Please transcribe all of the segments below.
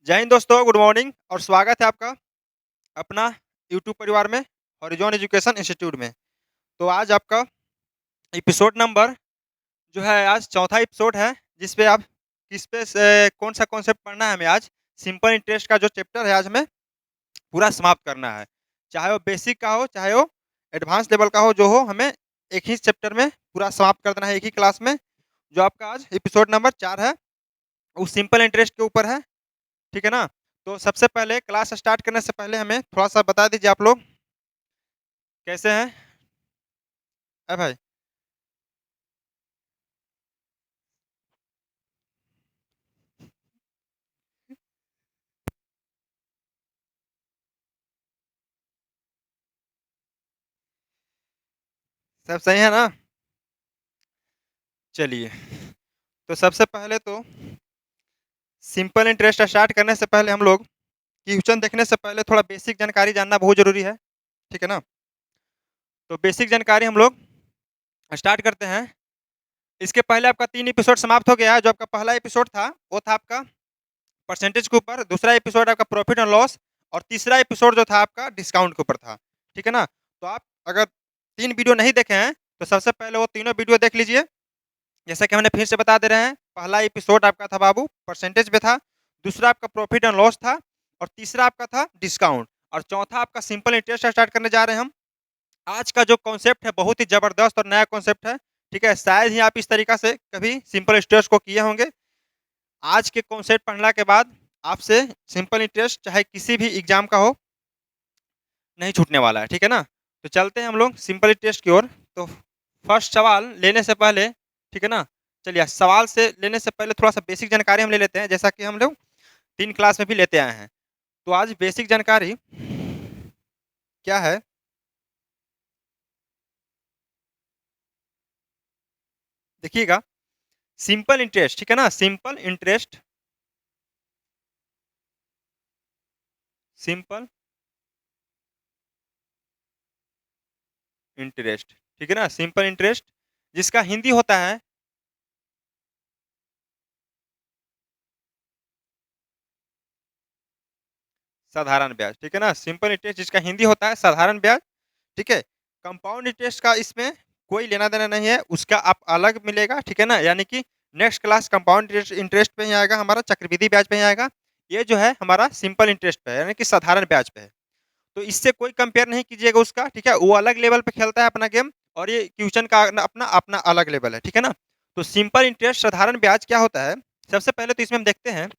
जय हिंद दोस्तों, good morning और स्वागत है आपका अपना यूट्यूब परिवार में हॉरिज़ॉन एजुकेशन इंस्टीट्यूट में। तो आज आपका एपिसोड नंबर जो है आज चौथा एपिसोड है, जिस पे आप किस पे से कौन-सा कॉन्सेप्ट पढ़ना है हमें आज। सिंपल इंटरेस्ट का जो चैप्टर है आज हमें पूरा समाप्त करना है। चाहे वो बेसिक का हो, चाहे वो एडवांस लेवल का हो, जो हो हमें एक ही चैप्टर में पूरा समाप्त कर देना है एक ही क्लास में। जो आपका आज एपिसोड नंबर 4 है, वो सिंपल इंटरेस्ट के ऊपर है। ठीक है ना? तो सबसे पहले क्लास स्टार्ट करने से पहले हमें थोड़ा-सा बता दीजिए आप लोग कैसे हैं? भाई? सब सही है ना? चलिए, तो सबसे पहले तो सिंपल इंटरेस्ट स्टार्ट करने से पहले हम लोग क्वेश्चन देखने से पहले थोड़ा बेसिक जानकारी जानना बहुत ज़रूरी है। ठीक है ना? तो बेसिक जानकारी हम लोग स्टार्ट करते हैं। इसके पहले आपका 3 एपिसोड समाप्त हो गया है। जो आपका पहला एपिसोड था, वो था आपका परसेंटेज के ऊपर, दूसरा एपिसोड आपका प्रॉफिट एंड लॉस और तीसरा एपिसोड जो था आपका डिस्काउंट के ऊपर था। ठीक है ना? तो आप अगर 3 वीडियो नहीं देखे हैं, तो सबसे पहले वो तीनों वीडियो देख लीजिए। जैसा कि हमने फिर से बता दे रहे हैं, पहला एपिसोड आपका था बाबू परसेंटेज पे था, दूसरा आपका प्रॉफिट एंड लॉस था और तीसरा आपका था डिस्काउंट और चौथा आपका सिंपल इंटरेस्ट स्टार्ट करने जा रहे हैं हम। आज का जो कॉन्सेप्ट है बहुत ही ज़बरदस्त और नया कॉन्सेप्ट है। ठीक है? शायद ही आप इस तरीका से कभी सिंपल इंटरेस्ट को किए होंगे। आज के कॉन्सेप्ट पढ़ने के बाद आपसे सिंपल इंटरेस्ट चाहे किसी भी एग्ज़ाम का हो, नहीं छूटने वाला है। ठीक है ना? तो चलते हैं हम लोग सिंपल इंटरेस्ट की ओर। तो फर्स्ट सवाल लेने से पहले, ठीक है ना? चलिए सवाल से लेने से पहले थोड़ा-सा बेसिक जानकारी हम ले लेते हैं, जैसा कि हम लोग 3 क्लास में भी लेते आए हैं। तो आज बेसिक जानकारी क्या है? देखिएगा, सिंपल इंटरेस्ट, ठीक है ना? सिंपल इंटरेस्ट, ठीक है ना? सिंपल इंटरेस्ट जिसका हिंदी होता है साधारण ब्याज, ठीक है ना? सिंपल इंटरेस्ट जिसका हिंदी होता है साधारण ब्याज, ठीक है? कंपाउंड इंटरेस्ट का इसमें कोई लेना-देना नहीं है, उसका आप अलग मिलेगा, ठीक है ना? यानी कि next class compound interest interest पे ही आएगा, हमारा चक्रवृद्धि ब्याज पे ही आएगा। ये जो है हमारा सिंपल इंटरेस्ट पे है, यानी कि साधारण ब्याज पे है। तो इससे कोई कंपेयर नहीं कीजिएगा उसका, ठीक है? वो अलग लेवल पे खेलता है अपना गेम और ये ट्यूशन का अपना अपना अलग लेवल है, ठीक है ना? तो सिंपल इंटरेस्ट साधारण ब्याज क्या होता है? सबसे पहले तो इसमें हम देखते हैं,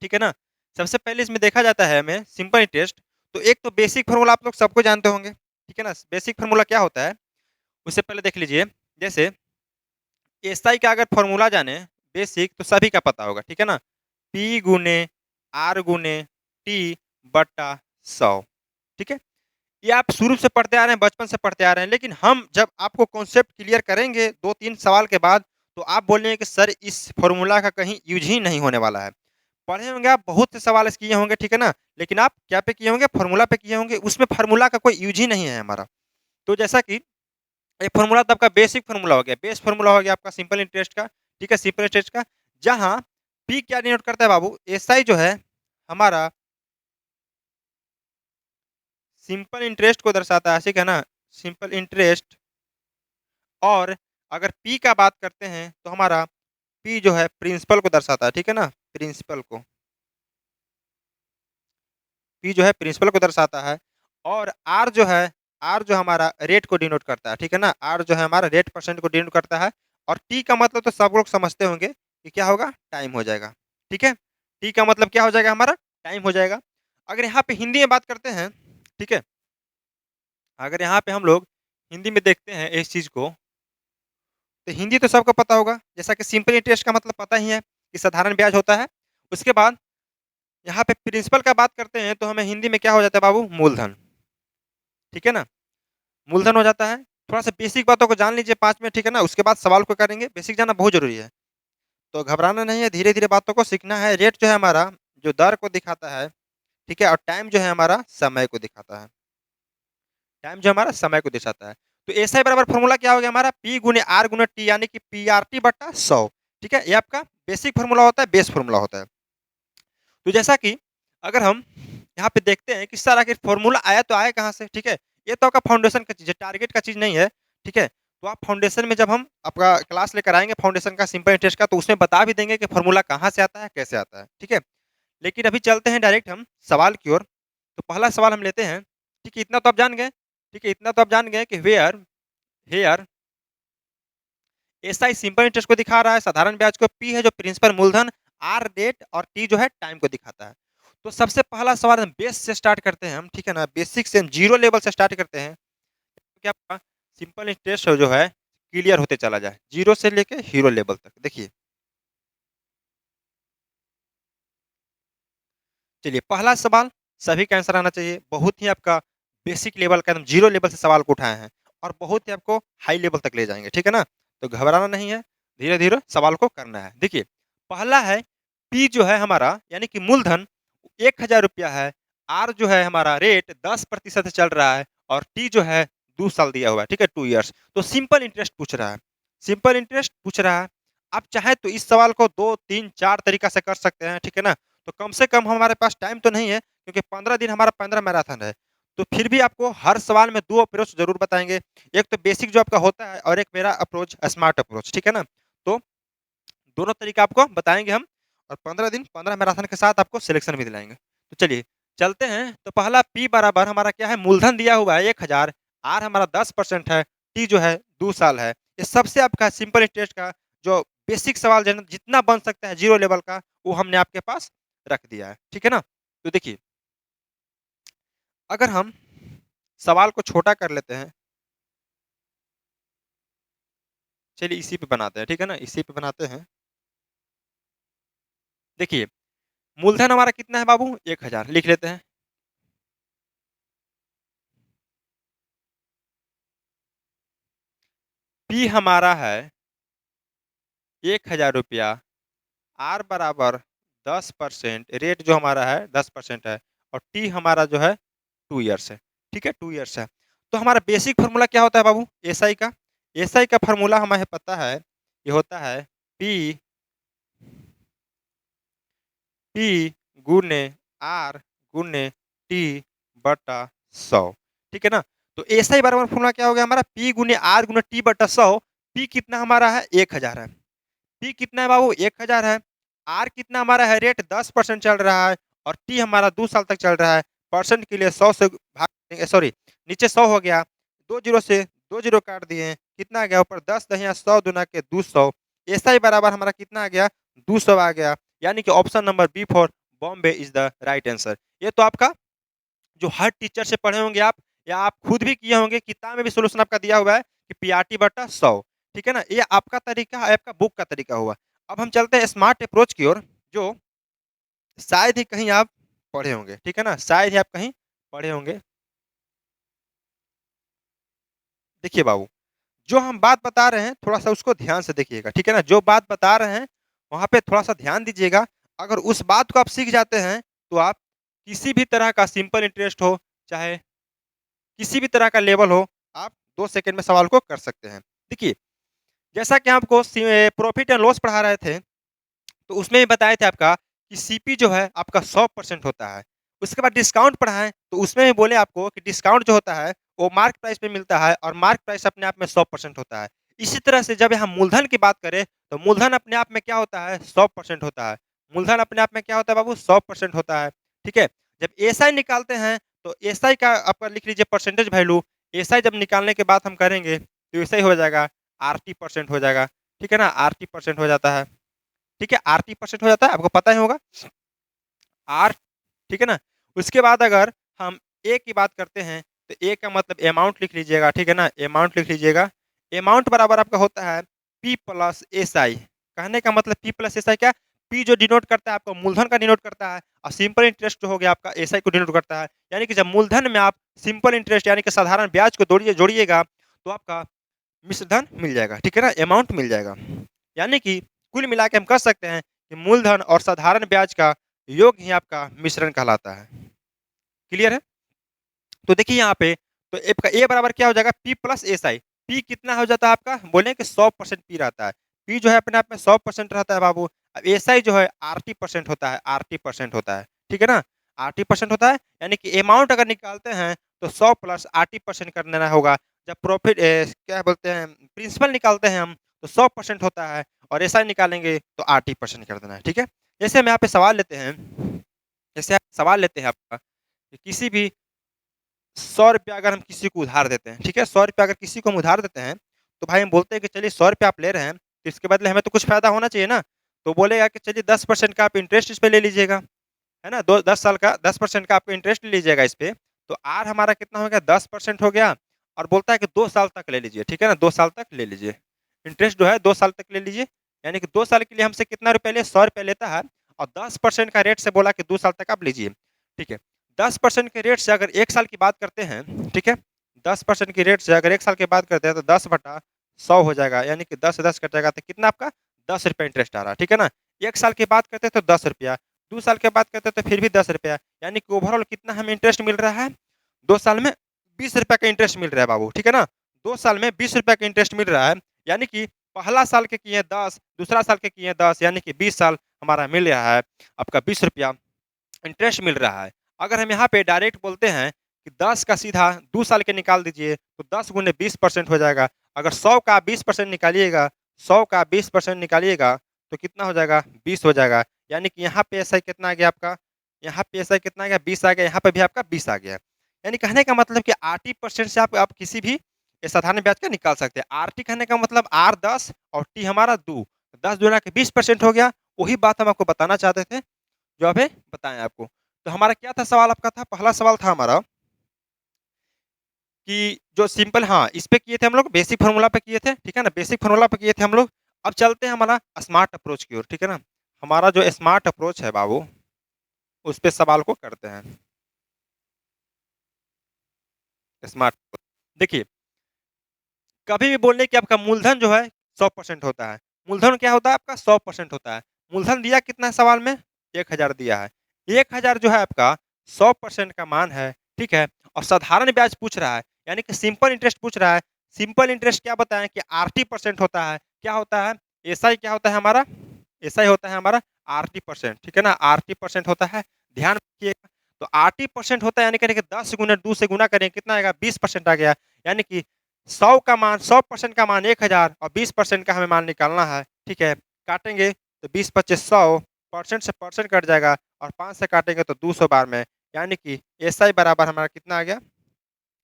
ठीक है ना? सबसे पहले इसमें देखा जाता है हमें सिंपल इंटरेस्ट, तो एक तो बेसिक फ़ॉर्मूला आप लोग सबको जानते होंगे, ठीक है ना? बेसिक फ़ॉर्मूला क्या होता है? उससे पहले देख लीजिए, जैसे एसआई का अगर फ़ॉर्मूला जाने बेसिक तो सभी का पता होगा, ठीक है ना? पी गुने आर गुने टी बट्टा 100, ठीक है? ये आप शुरू से पढ़ते आ रहे हैं, बचपन से पढ़ते आ रहे हैं, लेकिन हम जब आपको कॉन्सेप्ट क्लियर करेंगे 2-3 सवाल के बाद, तो आप बोलेंगे कि सर इस फ़ॉर्मूला का कहीं यूज़ ही नहीं होने वाला है। पढ़े होंगे आप, बहुत से सवाल किए होंगे, ठीक है ना? लेकिन आप क्या पे किए होंगे? फ़ॉर्मूला पे किए होंगे, उसमें फ़ॉर्मूला का कोई यूज़ ही नहीं है हमारा। तो जैसा कि एक फ़ॉर्मूला तो आपका बेसिक फ़ॉर्मूला हो गया, बेस फ़ॉर्मूला हो गया आपका सिंपल इंटरेस्ट का, ठीक है? सिंपल इंटरेस्ट का, जहाँ पी क्या डिनोट करता है बाबू? एसआई जो है हमारा सिंपल इंटरेस्ट को दर्शाता है, ठीक है ना? सिंपल इंटरेस्ट और अगर पी का बात करते हैं, तो हमारा पी जो है प्रिंसिपल को दर्शाता है, ठीक है ना? प्रिंसिपल को, पी जो है प्रिंसिपल को दर्शाता है और आर जो है, आर जो हमारा रेट को डिनोट करता है, ठीक है ना? आर जो है हमारा रेट परसेंट को डिनोट करता है और टी का मतलब तो सब लोग समझते होंगे कि क्या होगा? टाइम हो जाएगा, ठीक है? टी का मतलब क्या हो जाएगा हमारा? टाइम हो जाएगा। अगर यहाँ पे हिंदी में बात करते हैं, ठीक है? अगर यहाँ पे हम लोग हिंदी में देखते हैं इस चीज़ को, तो हिंदी तो सबको पता होगा, जैसा कि सिंपल इंटरेस्ट का मतलब पता ही है कि साधारण ब्याज होता है। उसके बाद यहाँ पे प्रिंसिपल का बात करते हैं, तो हमें हिंदी में क्या हो जाता है बाबू? मूलधन, ठीक है ना? मूलधन हो जाता है। थोड़ा-सा बेसिक बातों को जान लीजिए 5 मिनट, ठीक है ना? उसके बाद सवाल को करेंगे, बेसिक जानना बहुत ज़रूरी है। तो घबराना नहीं है, धीरे-धीरे बातों को सीखना है। रेट जो है हमारा, जो दर को दिखाता है, ठीक है? और टाइम जो है हमारा समय को दिखाता है। टाइम जो हमारा समय को दर्शाता है। तो एसआई बराबर फ़ॉर्मूला क्या हो गया हमारा? पी गुने आर गुना टी, यानी कि पीआरटी बट्टा 100, ठीक है? ये आपका बेसिक फ़ॉर्मूला होता है, बेस फ़ॉर्मूला होता है। तो जैसा कि अगर हम यहाँ पे देखते हैं कि सर आखिर फ़ॉर्मूला आया तो आया कहाँ से, ठीक है? ये तो आपका फाउंडेशन का चीज़ है, टारगेट का चीज़ नहीं है, ठीक है? तो आप फाउंडेशन में जब हम आपका क्लास लेकर आएँगे फाउंडेशन का सिंपल इंटरेस्ट का तो उसमें बता भी देंगे कि फ़ॉर्मूला कहाँ से आता है, कैसे आता है, ठीक है? लेकिन अभी चलते हैं डायरेक्ट हम सवाल की ओर। तो पहला सवाल हम लेते हैं, ठीक है? इतना तो आप जान गए, ठीक है? इतना तो आप जान गए कि where here SI simple interest को दिखा रहा है, साधारण ब्याज को पी है जो प्रिंसिपल मूलधन, आर डेट और टी जो है टाइम को दिखाता है। तो सबसे पहला सवाल हम बेस से स्टार्ट करते हैं हम, ठीक है ना? बेसिक से हम जीरो लेवल से स्टार्ट करते हैं। क्या आपका सिंपल इंटरेस्ट जो है क्लियर होते चला जाए, जीरो से लेके हीरो लेवल तक। देखिए, चलिए पहला सवाल सभी का आंसर आना चाहिए। बहुत ही आपका बेसिक लेवल का एकदम जीरो लेवल से सवाल को उठाए हैं और बहुत ही आपको हाई लेवल तक ले जाएँगे, ठीक है ना? तो घबराना नहीं है, धीरे-धीरे सवाल को करना है। देखिए, पहला है पी जो है हमारा यानी कि मूलधन ₹1000 है, आर जो है हमारा रेट 10% चल रहा है और टी जो है 2 साल दिया हुआ है, ठीक है? 2 इयर्स। तो सिंपल इंटरेस्ट पूछ रहा है, सिंपल इंटरेस्ट पूछ रहा है। आप चाहें तो इस सवाल को 2, 3, 4 तरीका से कर सकते हैं, ठीक है ना? तो कम से कम हमारे पास टाइम तो नहीं है क्योंकि 15 दिन हमारा 15 मैराथन है। तो फिर भी आपको हर सवाल में 2 अप्रोच ज़रूर बताएँगे। एक तो बेसिक जो आपका होता है और एक मेरा अप्रोच स्मार्ट अप्रोच, ठीक है ना? तो दोनों तरीका आपको बताएँगे हम और 15 दिन 15 मैराथन के साथ आपको सिलेक्शन भी दिलाएँगे। तो चलिए चलते हैं, तो पहला P बराबर हमारा क्या है मूलधन दिया हुआ है 1000, R हमारा 10% है, T जो है 2 साल है। ये सबसे आपका सिंपल इंटरेस्ट का जो बेसिक सवाल जितना बन सकता है ज़ीरो लेवल का वो हमने आपके पास रख दिया है। ठीक है ना? तो देखिए, अगर हम सवाल को छोटा कर लेते हैं, चलिए इसी पे बनाते हैं, ठीक है ना? इसी पे बनाते हैं। देखिए, मूलधन हमारा कितना है बाबू? 1000 लिख लेते हैं। P हमारा है ₹1000, R बराबर 10%, रेट जो हमारा है 10% है और T हमारा जो है 2 इयर्स है। ठीक है? 2 इयर्स है। तो हमारा बेसिक फ़ॉर्मूला क्या होता है बाबू? एसआई का। एसआई का फ़ॉर्मूला हमें पता है, ये होता है P P गुने R गुने T बटा 100। ठीक है ना? तो एसआई बराबर फ़ॉर्मूला क्या हो गया हमारा? P गुने R गुने T बटा 100। P कितना हमारा है? 1000 है। P कितना है बाबू? 1000 है। R कितना हमारा है? रेट 10% चल रहा है और T हमारा 2 साल तक चल रहा है। परसेंट के लिए 100 से भाग देंगे, सॉरी नीचे 100 हो गया। 2 जीरो से 2 जीरो काट दिए। कितना आ गया ऊपर? 10 दहिया 100 दूना के 200। एसआई बराबर हमारा कितना आ गया? 200 आ गया। यानी कि option number B for Bombay is the right answer. ये तो आपका जो हर टीचर से पढ़े होंगे आप या आप खुद भी किए होंगे, किताब में भी सॉल्यूशन आपका दिया हुआ है कि पीआरटी बटा 100। ठीक है ना? ये आपका तरीका है, आपका बुक का तरीका हुआ। अब हम चलते हैं स्मार्ट अप्रोच की ओर, जो शायद ही कहीं आप पढ़े होंगे, ठीक है ना? शायद ही आप कहीं पढ़े होंगे। देखिए बाबू, जो हम बात बता रहे हैं थोड़ा-सा उसको ध्यान से देखिएगा, ठीक है ना? जो बात बता रहे हैं, वहाँ पे थोड़ा-सा ध्यान दीजिएगा। अगर उस बात को आप सीख जाते हैं, तो आप किसी भी तरह का सिंपल इंटरेस्ट हो, चाहे किसी भी तरह का लेवल हो, आप 2 सेकंड में सवाल को कर सकते हैं। देखिए, जैसा कि आपको प्रॉफिट एंड लॉस पढ़ा रहे थे, तो उसमें भी बताए थे आपका कि सीपी जो है आपका 100% होता है। उसके बाद डिस्काउंट पढ़ाएँ, तो उसमें भी बोले आपको कि डिस्काउंट जो होता है, वो मार्क प्राइस पे मिलता है और मार्क प्राइस अपने आप में 100% होता है। इसी तरह से जब हम मूलधन की बात करें, तो मूलधन अपने आप में क्या होता है? 100% होता है। मूलधन अपने आप में क्या होता है बाबू? 100% होता है। ठीक है? जब एसआई निकालते हैं, तो एसआई का आपका लिख लीजिए परसेंटेज वैल्यू। एसआई जब निकालने के बाद हम करेंगे, तो ऐसा ही हो जाएगा, आरटी परसेंट हो जाएगा। ठीक है ना? आरटी परसेंट हो जाता है। ठीक है? आरटी परसेंट हो जाता है, आपको पता ही होगा। आर ठीक है ना? उसके बाद अगर हम ए की बात करते हैं, तो ए का मतलब अमाउंट लिख लीजिएगा, ठीक है ना? अमाउंट लिख लीजिएगा। अमाउंट बराबर आपका होता है पी प्लस एसआई। कहने का मतलब पी प्लस एसआई क्या? पी जो डिनोट करता है आपका मूलधन का डिनोट करता है और सिंपल इंटरेस्ट जो हो गया आपका एसआई को डिनोट करता है। यानी कि जब मूलधन में आप सिंपल इंटरेस्ट यानी कि साधारण ब्याज को जोड़िएगा, तो आपका मिश्रधन मिल जाएगा, ठीक है ना? अमाउंट मिल जाएगा। यानी कि कुल मिला के हम कह सकते हैं कि मूलधन और साधारण ब्याज का योग ही आपका मिश्रण कहलाता है। क्लियर है? तो देखिए यहाँ पे तो ए बराबर क्या हो जाएगा? P plus SI. पी कितना हो जाता है आपका? बोले कि 100% पी रहता है। पी जो है अपने आप में 100% रहता है बाबू। अब एसआई जो है आरटी परसेंट होता है, आरटी परसेंट होता है, ठीक है ना? आरटी परसेंट होता है, यानी कि अमाउंट अगर निकालते हैं तो 100 प्लस आरटी परसेंट कर देना होगा। जब प्रॉफिट क्या बोलते हैं प्रिंसिपल निकालते हैं हम तो 100% होता है और एसआई निकालेंगे तो आरटी परसेंट कर देना है, ठीक है? जैसे हम यहाँ पे सवाल लेते हैं, जैसे आप सवाल लेते हैं आपका कि किसी भी 100 रुपया अगर हम किसी को उधार देते हैं, ठीक है? 100 रुपया अगर किसी को हम उधार देते हैं, तो भाई हम बोलते हैं कि चलिए 100 रुपया आप ले रहे हैं, तो इसके बदले हमें तो कुछ फ़ायदा होना चाहिए ना? तो बोलेगा कि चलिए 10% का आप इंटरेस्ट इस पे ले लीजिएगा, है ना? दो 10 साल का 10% का आपको इंटरेस्ट ले लीजिएगा इस पे, तो आर हमारा कितना हो गया 10% हो गया और बोलता है कि 2 साल तक ले लीजिए, ठीक है ना? 2 साल तक ले लीजिए। इंटरेस्ट जो है 2 साल तक ले लीजिए, यानी कि 2 साल के लिए हमसे कितना रुपया लिए 100 रुपया लेता है और 10% का रेट से बोला कि 2 साल तक आप लीजिए, ठीक है? 10% के रेट से अगर 1 साल की बात करते हैं, ठीक है? 10% की रेट से अगर 1 साल की बात करते हैं तो 10/100 हो जाएगा, यानी कि 10 से 10 कट जाएगा तो कितना आपका ₹10 इंटरेस्ट आ रहा है, ठीक है ना? 1 साल की बात करते हैं तो ₹10, 2 साल की बात करते हैं तो फिर भी ₹10, यानी कि ओवरऑल कितना हमें इंटरेस्ट मिल रहा है? 2 साल में ₹20 का इंटरेस्ट मिल रहा है बाबू, ठीक है ना? 2 साल में ₹20 का इंटरेस्ट मिल रहा है, यानी कि पहला साल के किए 10, दूसरा साल के किए 10, यानी कि 20 साल हमारा मिल रहा है, आपका ₹20 इंटरेस्ट मिल रहा है। अगर हम यहाँ पे डायरेक्ट बोलते हैं कि 10 का सीधा 2 साल के निकाल दीजिए तो 10 गुने 20% हो जाएगा। अगर 100 का 20% निकालिएगा, 100 का 20% निकालिएगा तो कितना हो जाएगा? 20 हो जाएगा। यानी कि यहाँ पे एसआई कितना आ गया आपका? यहाँ पे एसआई कितना आ गया? 20 आ गया, यहाँ पे भी आपका 20 आ गया। यानी कहने का मतलब कि आरटी% से आप किसी भी साधारण ब्याज का निकाल सकते हैं। आरटी कहने का मतलब आर 10 और टी हमारा 2, 10 गुणा के 20% हो गया। वही बात हम आपको बताना चाहते थे, जो अभी बताएँ आपको। तो हमारा क्या था सवाल आपका था? पहला सवाल था हमारा कि जो सिंपल हाँ, इस पे किए थे हम लोग, बेसिक फ़ॉर्मूला पे किए थे, ठीक है ना? बेसिक फ़ॉर्मूला पे किए थे हम लोग। अब चलते हैं हमारा स्मार्ट अप्रोच की ओर, ठीक है ना? हमारा जो स्मार्ट अप्रोच है बाबू, उस पे सवाल को करते हैं। स्मार्ट देखिए, कभी भी बोल लें कि आपका मूलधन जो है 100% होता है। मूलधन क्या होता है आपका? 100% होता है। मूलधन दिया कितना है सवाल में? 1000 दिया है। 1000 जो है आपका 100% का मान है, ठीक है? और साधारण ब्याज पूछ रहा है, यानी कि सिंपल इंटरेस्ट पूछ रहा है। सिंपल इंटरेस्ट क्या बताएँ कि आरटी परसेंट होता है। क्या होता है? एसआई क्या होता है हमारा? एसआई होता है हमारा आरटी परसेंट, ठीक है ना? आरटी परसेंट होता है। ध्यान रखिएगा। तो आरटी परसेंट होता है यानी कि 10 गुने 2 से गुणा करें कितना आएगा? 20% आ गया। यानी कि 100 का मान 100% का मान 1000 और 20% का हमें मान निकालना है, ठीक है? काटेंगे तो 20 पच्चीस 100, परसेंट से परसेंट कट जाएगा और 5 से काटेंगे तो 200 बार में, यानी कि एसआई बराबर हमारा कितना आ गया?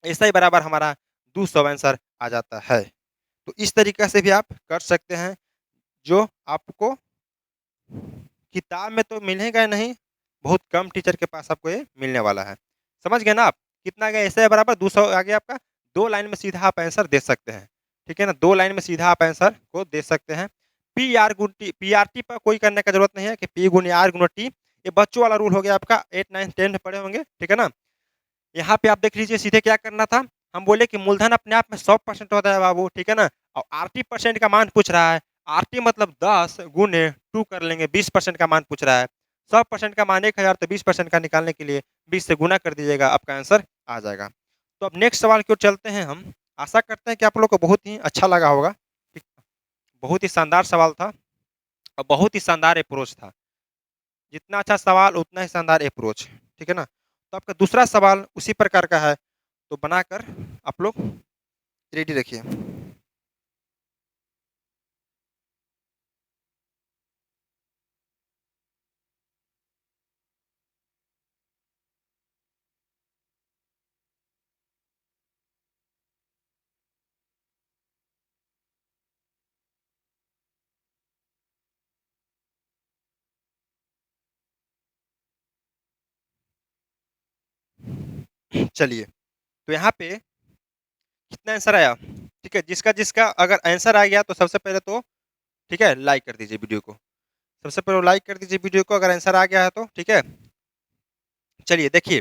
एसआई बराबर हमारा 200 आंसर आ जाता है। तो इस तरीक़े से भी आप कर सकते हैं, जो आपको किताब में तो मिलेगा नहीं, बहुत कम टीचर के पास आपको ये मिलने वाला है। समझ गए ना आप? कितना आ गया? एसआई बराबर 200 आ गया आपका। 2 लाइन में सीधा आप आंसर दे सकते हैं, ठीक है ना? 2 लाइन में सीधा आप आंसर को दे सकते हैं। पी आर गुण टी, पीआरटी पर कोई करने का ज़रूरत नहीं है कि पी गुणे आर गुणा टी, ये बच्चों वाला रूल हो गया आपका, 8, 9, 10 में पढ़े होंगे, ठीक है ना? यहाँ पे आप देख लीजिए सीधे क्या करना था, हम बोले कि मूलधन अपने आप में 100% होता है बाबू, ठीक है ना? और आरटी परसेंट का मान पूछ रहा है, आरटी मतलब 10 गुने 2 कर लेंगे, 20% का मान पूछ रहा है। 100% का मान 1000 तो 20% का निकालने के लिए 20 से गुना कर दीजिएगा, आपका आंसर आ जाएगा। तो अब नेक्स्ट सवाल की ओर चलते हैं हम। आशा करते हैं कि आप लोग को बहुत ही अच्छा लगा होगा, ठीक। बहुत ही शानदार सवाल था और बहुत ही शानदार अप्रोच था। जितना अच्छा सवाल उतना ही शानदार अप्रोच, ठीक है ना? तो आपका दूसरा सवाल उसी प्रकार का है, तो बनाकर आप लोग रेडी रखिए। चलिए, तो यहाँ पे कितना आंसर आया? ठीक है, जिसका अगर आंसर आ गया तो सबसे पहले तो ठीक है, लाइक कर दीजिए वीडियो को। सबसे पहले लाइक कर दीजिए वीडियो को अगर आंसर आ गया है तो, ठीक है? चलिए देखिए,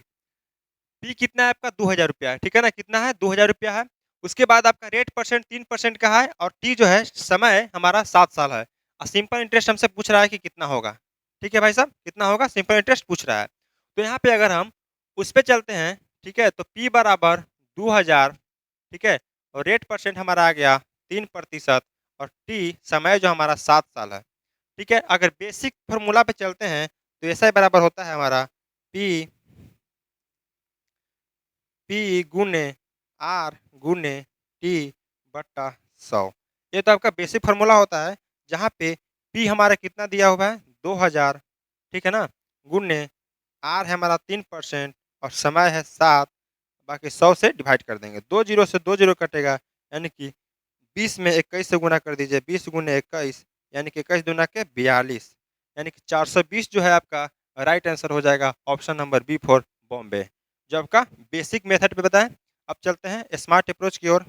पी कितना है आपका? ₹2000 है, ठीक है ना? कितना है? ₹2000 है। उसके बाद आपका रेट परसेंट 3% का है और टी जो है समय हमारा 7 साल है और सिंपल इंटरेस्ट हमसे पूछ रहा है कि कितना होगा। ठीक है भाई साहब, कितना होगा? सिंपल इंटरेस्ट पूछ रहा है। तो यहाँ पे अगर हम उस पे चलते हैं, ठीक है? तो पी बराबर 2000, ठीक है? और रेट परसेंट हमारा आ गया 3% और टी समय जो हमारा 7 साल है। ठीक है, अगर बेसिक फॉर्मूला पे चलते हैं तो ऐसा बराबर होता है हमारा पी पी गुने आर गुने टी बट्टा 100। ये तो आपका बेसिक फार्मूला होता है, जहाँ पे पी हमारा कितना दिया हुआ है 2000, ठीक है ना, गुने आर है हमारा 3% और समय है 7, बाकी 100 से डिवाइड कर देंगे। 2 जीरो से 2 जीरो कटेगा, यानी कि 20 में 21 से गुना कर दीजिए, 20 गुने 21 यानी कि 21 दूना के 42, यानी कि 420 जो है आपका राइट आंसर हो जाएगा option number B for Bombay, जो आपका बेसिक मेथड पे बताएं। अब चलते हैं स्मार्ट अप्रोच की ओर।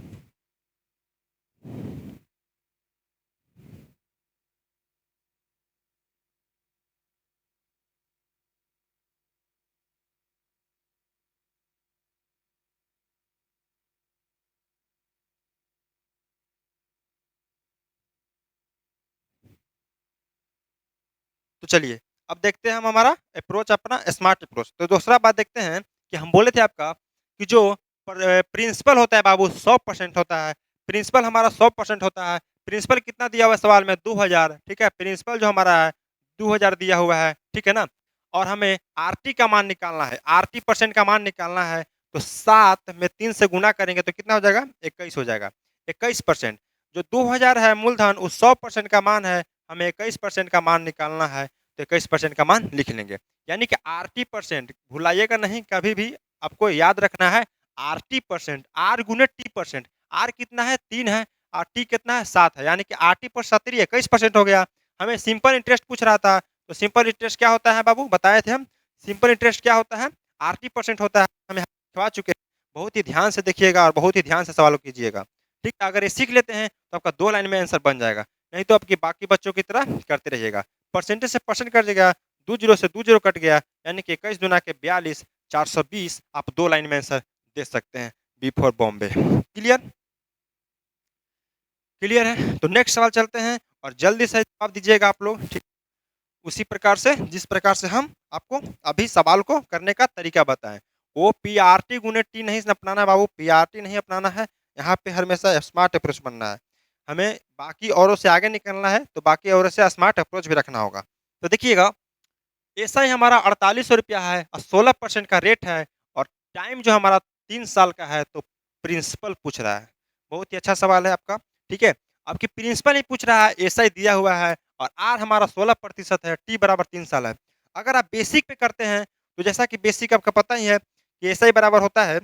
तो चलिए अब देखते हैं हम हमारा अप्रोच अपना स्मार्ट अप्रोच। तो दूसरा बात देखते हैं कि हम बोले थे आपका कि जो प्रिंसिपल होता है बाबू 100% होता है। प्रिंसिपल हमारा 100% होता है। प्रिंसिपल कितना दिया हुआ है सवाल में 2000, ठीक है, प्रिंसिपल जो हमारा है 2000 दिया हुआ है, ठीक है ना, और हमें आरटी का मान निकालना है, आरटी परसेंट का मान निकालना है। तो 7 में 3 से गुना करेंगे तो कितना हो जाएगा 21 हो जाएगा। 21% जो 2000 है मूलधन उस 100% का मान है, हमें 21% का मान निकालना है, तो 21% का मान लिख लेंगे। यानी कि आरटी परसेंट भुलाइएगा नहीं कभी भी, आपको याद रखना है आरटी परसेंट, आर गुने टी परसेंट। आर कितना है 3 है और टी कितना है 7 है, यानी कि आरटी पर 70 21% हो गया। हमें सिंपल इंटरेस्ट पूछ रहा था, तो सिंपल इंटरेस्ट क्या होता है बाबू बताए थे हम, सिंपल इंटरेस्ट क्या होता है आरटी परसेंट होता है, हमें लिखवा चुके हैं। बहुत ही ध्यान से देखिएगा और बहुत ही ध्यान से सवालों कीजिएगा, ठीक है। अगर ये सीख लेते हैं तो आपका 2 लाइन में आंसर बन जाएगा, नहीं तो आपकी बाकी बच्चों की तरह करते रहिएगा। परसेंटेज से परसेंट कट जाएगा, 2 जीरो से 2 जीरो कट गया, यानी कि 21 दूना के 42, 420 आप 2 लाइन में आंसर दे सकते हैं B for Bombay. Clear? Clear है? तो नेक्स्ट सवाल चलते हैं और जल्दी से जवाब दीजिएगा आप लोग, ठीक। उसी प्रकार से जिस प्रकार से हम आपको अभी सवाल को करने का तरीका बताएं। वो पी आर टी गुने टी नहीं अपनाना है बाबू, पी आर टी नहीं अपनाना है। यहाँ पे हमेशा स्मार्ट अप्रोच बनना है। हमें बाकी औरों से आगे निकलना है, तो बाकी औरों से स्मार्ट अप्रोच भी रखना होगा। तो देखिएगा ऐसा ही हमारा 4800 रुपया है और 16% का रेट है, और टाइम जो हमारा 3 साल का है, तो प्रिंसिपल पूछ रहा है। बहुत ही अच्छा सवाल है आपका, ठीक है। आपकी प्रिंसिपल ही पूछ रहा है, ऐसा ही दिया हुआ है, और आर हमारा 16% है, टी बराबर 3 साल है। अगर आप बेसिक पे करते हैं तो जैसा कि बेसिक आपका पता ही है कि ऐसा ही बराबर होता है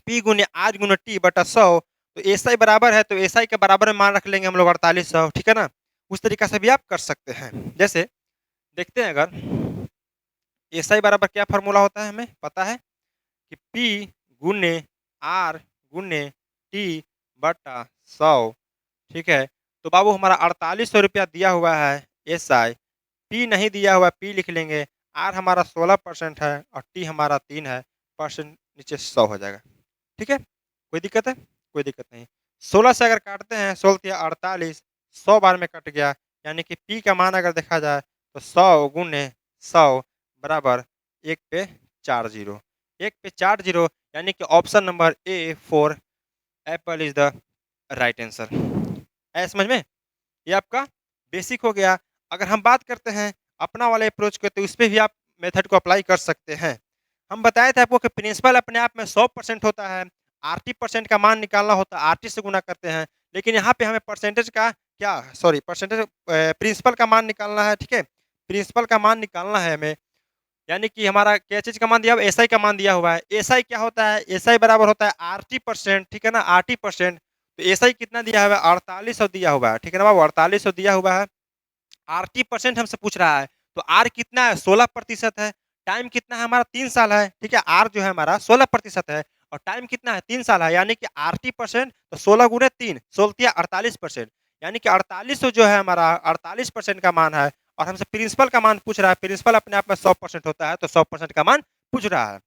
पी गुने आर गुने टी बटा 100। तो ऐसा ही बराबर है तो ऐसा ही के बराबर में मान रख लेंगे हम लोग 4800, ठीक है ना। उस तरीका से भी आप कर सकते हैं। जैसे देखते हैं, अगर एसआई बराबर क्या फार्मूला होता है हमें पता है कि पी गुने आर गुने टी बटा 100, ठीक है। तो बाबू हमारा 4800 रुपया दिया हुआ है एस आई, पी नहीं दिया हुआ पी लिख लेंगे, आर हमारा 16% है और टी हमारा 3 है, परसेंट नीचे 100 हो जाएगा, ठीक है। कोई दिक्कत है? कोई दिक्कत नहीं। 16 से अगर काटते हैं 16 या 48, 100 बार में कट गया, यानी कि पी का मान अगर देखा जाए तो 100 गुने 100 बराबर 1 पे 4 जीरो, 1 पे 4 जीरो, यानी कि option number A for Apple is the right answer. है समझ में? ये आपका बेसिक हो गया। अगर हम बात करते हैं अपना वाले अप्रोच के, तो उस पे भी आप मेथड को अप्लाई कर सकते हैं। हम बताए थे आपको कि प्रिंसिपल अपने आप में 100% होता है, आरटी परसेंट का मान निकालना होता है, आरटी से गुना करते हैं। लेकिन यहाँ पे हमें परसेंटेज का क्या सॉरी परसेंटेज प्रिंसिपल का मान निकालना है, ठीक है। प्रिंसिपल का मान निकालना है हमें, यानी कि हमारा क्या चीज़ का मान दिया हुआ है, एसआई का मान दिया हुआ है। एसआई क्या होता है, एसआई बराबर होता है आरटी परसेंट, ठीक है ना, आरटी परसेंट। तो एसआई कितना दिया हुआ है 4800 दिया हुआ है, ठीक है ना बाबू, 4800 दिया हुआ है। आरटी परसेंट हमसे पूछ रहा है, तो आर कितना है 16% है। टाइम कितना है हमारा 3 साल है, ठीक है। आर जो है हमारा 16% है और टाइम कितना है 3 साल है, यानी कि आरटी परसेंट तो 16 गुने 3 16 48%, यानी कि 4800 जो है हमारा 48% का मान है। और हमसे प्रिंसिपल का मान पूछ रहा है, प्रिंसिपल अपने आप में 100% होता है, तो 100% का मान पूछ रहा है।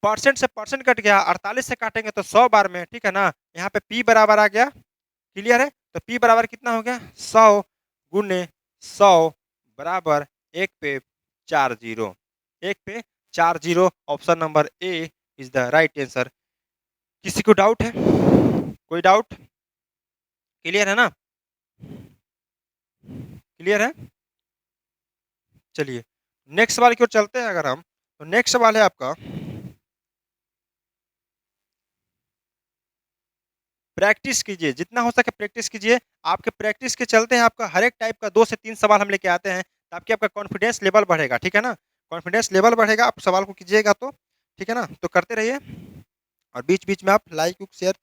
परसेंट से परसेंट कट गया, 48 से काटेंगे तो 100 बार में, ठीक है ना। यहाँ पे पी बराबर आ गया, क्लियर है। तो पी बराबर कितना हो गया 100 गुने 100 बराबर 1 पे 4 जीरो, 1 पे 4 zero, option number A is the right answer. किसी को डाउट है? कोई डाउट? क्लियर है ना? क्लियर है? चलिए नेक्स्ट सवाल की ओर चलते हैं अगर हम, तो नेक्स्ट सवाल है आपका, प्रैक्टिस कीजिए, जितना हो सके प्रैक्टिस कीजिए। आपके प्रैक्टिस के चलते हैं आपका हर एक टाइप का 2 से 3 सवाल हम लेके आते हैं, ताकि आपका कॉन्फिडेंस लेवल बढ़ेगा, ठीक है ना? कॉन्फिडेंस लेवल बढ़ेगा, आप सवाल को कीजिएगा तो, ठीक है ना? तो करते रहिए और बीच-बीच में आप लाइक, शेयर,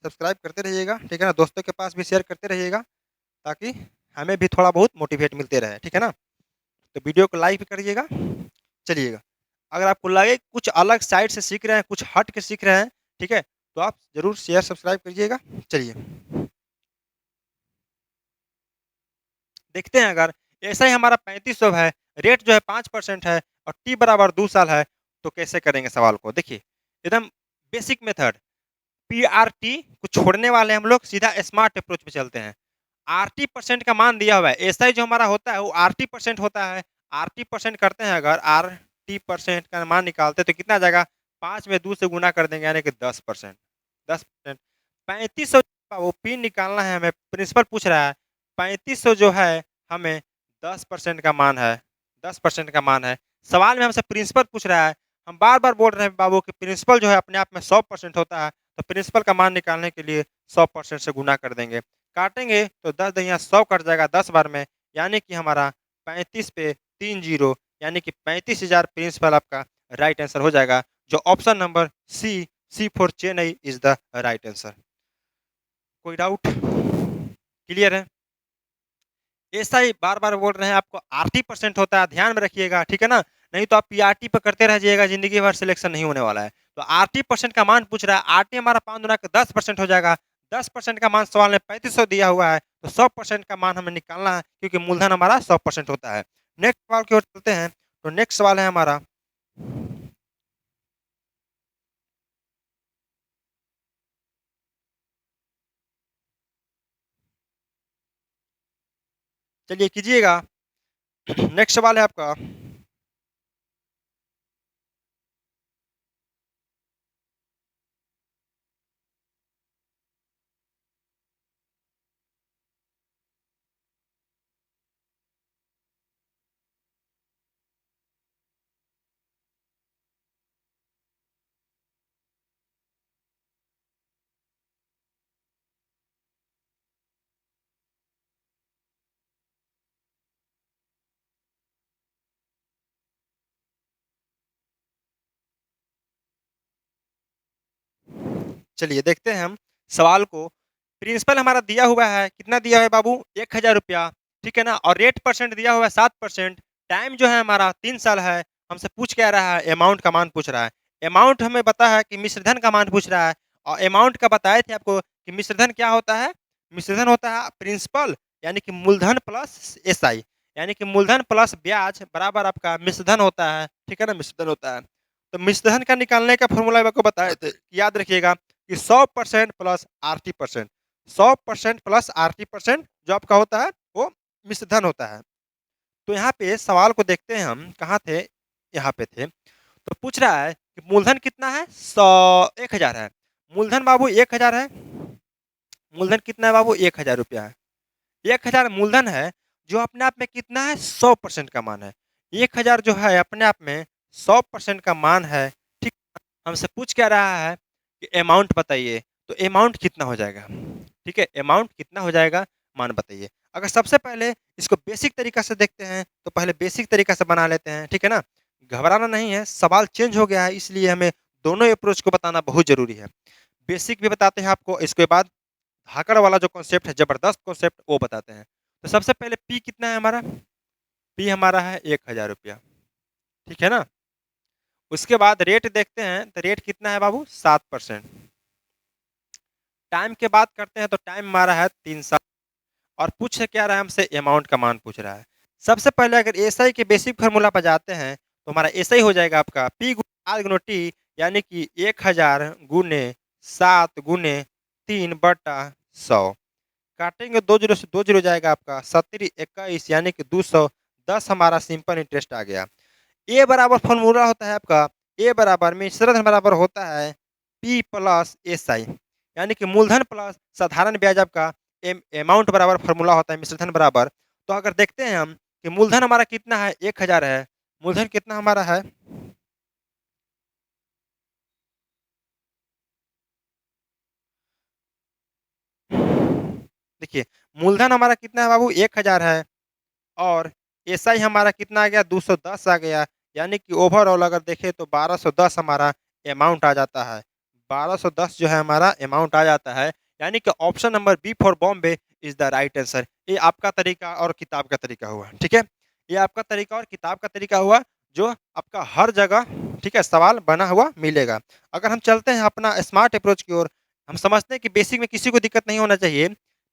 सब्सक्राइब करते रहिएगा, ठीक है ना? दोस्तों के पास भी शेयर करते रहिएगा, ताकि हमें भी थोड़ा बहुत मोटिवेट मिलते रहे, ठीक है ना? तो वीडियो को लाइक भी करिएगा। चलिएगा, अगर आपको लगे कुछ अलग साइड से सीख रहे हैं, कुछ हट के सीख रहे हैं, ठीक है? तो आप ज़रूर शेयर, सब्सक्राइब करिएगा। चलिए, देखते हैं अगर ऐसा ही हमारा 3500 है, रेट जो है 5% है और टी बराबर 2 साल है, तो कैसे करेंगे सवाल को? देखिए, एकदम बेसिक मेथड, पीआरटी को छोड़ने वाले हम लोग सीधा स्मार्ट अप्रोच पे चलते हैं। आरटी परसेंट का मान दिया हुआ है, एसआई जो हमारा होता है वो आरटी परसेंट होता है। आरटी परसेंट करते हैं अगर, आरटी परसेंट का मान निकालते हैं तो कितना आ जाएगा? 5 में 2 से गुना कर देंगे, यानी कि 10%। 10% 3500 वो पिन निकालना है हमें, प्रिंसिपल पूछ रहा है। 3500 जो है हमें 10% का मान है, 10% का मान है। सवाल में हमसे प्रिंसिपल पूछ रहा है, हम बार-बार बोल रहे हैं बाबू कि प्रिंसिपल जो है अपने आप में 100% होता है, तो प्रिंसिपल का मान निकालने के लिए 100% से गुना कर देंगे। काटेंगे तो 10 दहिया 100 कट जाएगा 10 बार में, यानी कि हमारा 35 पे 3 जीरो, यानी कि 35,000 प्रिंसिपल आपका राइट आंसर हो जाएगा, जो option number C, C for Chennai is the right answer. कोई डाउट? क्लियर है? ऐसा ही बार-बार बोल रहे हैं आपको, आरटी परसेंट होता है, ध्यान में रखिएगा, ठीक है ना? नहीं तो आप पीआरटी पे करते रह जाइएगा, ज़िंदगी भर सिलेक्शन नहीं होने वाला है। तो आरटी परसेंट का मान पूछ रहा है, आरटी हमारा 5 गुना के 10% हो जाएगा। 10% का मान सवाल में 3500 दिया हुआ है, तो 100% का मान हमें निकालना है, क्योंकि मूलधन हमारा 100% होता है। नेक्स्ट सवाल की ओर चलते हैं, तो नेक्स्ट सवाल है हमारा, चलिए कीजिएगा। नेक्स्ट सवाल है आपका, चलिए देखते हैं हम सवाल को। प्रिंसिपल हमारा दिया हुआ है, कितना दिया है बाबू? 1000 रुपया, ठीक है ना? और रेट परसेंट दिया हुआ है 7%। टाइम जो है हमारा 3 साल है। हमसे पूछ क्या रहा है? अमाउंट का मान पूछ रहा है। अमाउंट हमें पता है कि मिश्रधन का मान पूछ रहा है, और अमाउंट का बताए थे आपको कि मिश्रधन क्या होता है? मिश्रधन होता है प्रिंसिपल, यानी कि मूलधन प्लस एसआई, यानी कि मूलधन प्लस ब्याज बराबर आपका मिश्रधन होता है, ठीक है ना? मिश्रधन होता है। तो मिश्रधन का निकालने का फॉर्मूला आपको बताए थे, याद रखिएगा कि 100% plus RT percent, 100% plus RT percent जो आपका होता है वो मिश्रधन होता है। तो यहाँ पे सवाल को देखते हैं हम, कहाँ थे? यहाँ पे थे। तो पूछ रहा है कि मूलधन कितना है? 1000 है। मूलधन बाबू 1000 है। मूलधन कितना है बाबू? 1000 रुपया है। 1000 मूलधन है, जो अपने आप में कितना है? 100% का मान है। 1000 जो है अपने आप में 100% का मान है, ठीक। हमसे पूछ क्या रहा है कि अमाउंट बताइए, तो अमाउंट कितना हो जाएगा? ठीक है, अमाउंट कितना हो जाएगा, मान बताइए। अगर सबसे पहले इसको बेसिक तरीका से देखते हैं, तो पहले बेसिक तरीका से बना लेते हैं, ठीक है ना? घबराना नहीं है, सवाल चेंज हो गया है, इसलिए हमें दोनों अप्रोच को बताना बहुत ज़रूरी है। बेसिक भी बताते हैं आपको, इसके बाद धाकड़ वाला जो कॉन्सेप्ट है, ज़बरदस्त कॉन्सेप्ट, वो बताते हैं। तो सबसे पहले पी कितना है हमारा? पी हमारा है 1000 रुपया, ठीक है ना? उसके बाद रेट देखते हैं, तो रेट कितना है बाबू? 7%। टाइम की बात करते हैं, तो टाइम हमारा है 3 साल, और पूछ क्या रहा है हमसे? अमाउंट का मान पूछ रहा है। सबसे पहले अगर एसआई के बेसिक फार्मूला पर जाते हैं, तो हमारा एसआई हो जाएगा आपका पी गुना आर गुना टी, यानी कि 1000 गुने 7 गुने 3/100। काटेंगे 2 जीरो से 2 जीरो जाएगा आपका 70 21, यानी कि 210 हमारा सिंपल इंटरेस्ट आ गया। ए बराबर फॉर्मूला होता है आपका, ए बराबर मिश्रधन बराबर होता है पी प्लस एस आई, यानी कि मूलधन प्लस साधारण ब्याज आपका अमाउंट बराबर फॉर्मूला होता है मिश्रधन बराबर। तो अगर देखते हैं हम कि मूलधन हमारा कितना है 1000 है, मूलधन कितना हमारा है देखिए मूलधन हमारा कितना है बाबू 1000 है और एसआई हमारा कितना आ गया 210 आ गया, यानी कि ओवरऑल अगर देखें तो 1210 हमारा अमाउंट आ जाता है। 1210 जो है हमारा अमाउंट आ जाता है, यानी कि option number B for Bombay is the right answer. ये आपका तरीका और किताब का तरीका हुआ, ठीक है। ये आपका तरीका और किताब का तरीका हुआ जो आपका हर जगह, ठीक है, सवाल बना हुआ मिलेगा। अगर हम चलते हैं अपना स्मार्ट अप्रोच की ओर, हम समझते हैं कि बेसिक में किसी को दिक्कत नहीं होना चाहिए।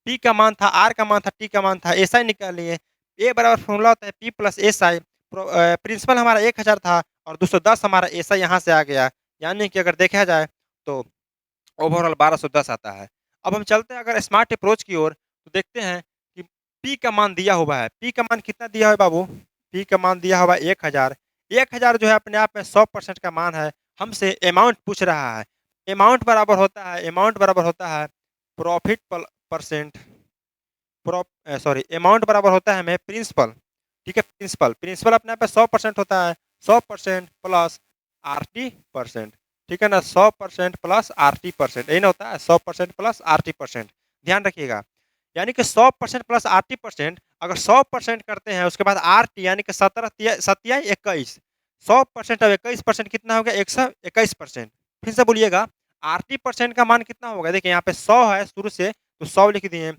पी का मान था, आर का मान था, टी का मान था, एसआई निकाल लिए। ए बराबर फॉर्मूला होता है P plus S I. Principal हमारा 1000 था और 210 हमारा एस आई यहाँ से आ गया, यानी कि अगर देखा जाए तो ओवरऑल 1210 आता है। अब हम चलते हैं अगर स्मार्ट अप्रोच की ओर, तो देखते हैं कि पी का मान दिया हुआ है। पी का मान कितना दिया है बाबू? पी का मान दिया हुआ है 1000। 1000 जो है अपने आप में 100% का मान है। हमसे अमाउंट पूछ रहा है। अमाउंट बराबर होता है प्रॉफिट परसेंट, सॉरी, अमाउंट बराबर होता है हमें प्रिंसिपल, ठीक है। प्रिंसिपल प्रिंसिपल अपने आप में 100% होता है, 100% प्लस आर टी परसेंट, ठीक है ना। 100% प्लस आर टी परसेंट, यही ना होता है 100% प्लस आर टी परसेंट। ध्यान रखिएगा, यानी कि 100% प्लस आर टी परसेंट, अगर 100% करते हैं उसके बाद आर टी यानी कि 17 21, 100% अब 21% कितना हो गया 121%। फिर से बोलिएगा, आर टी परसेंट का मान कितना होगा? देखिए यहाँ पे 100 है शुरू से, तो 100 लिख दिए।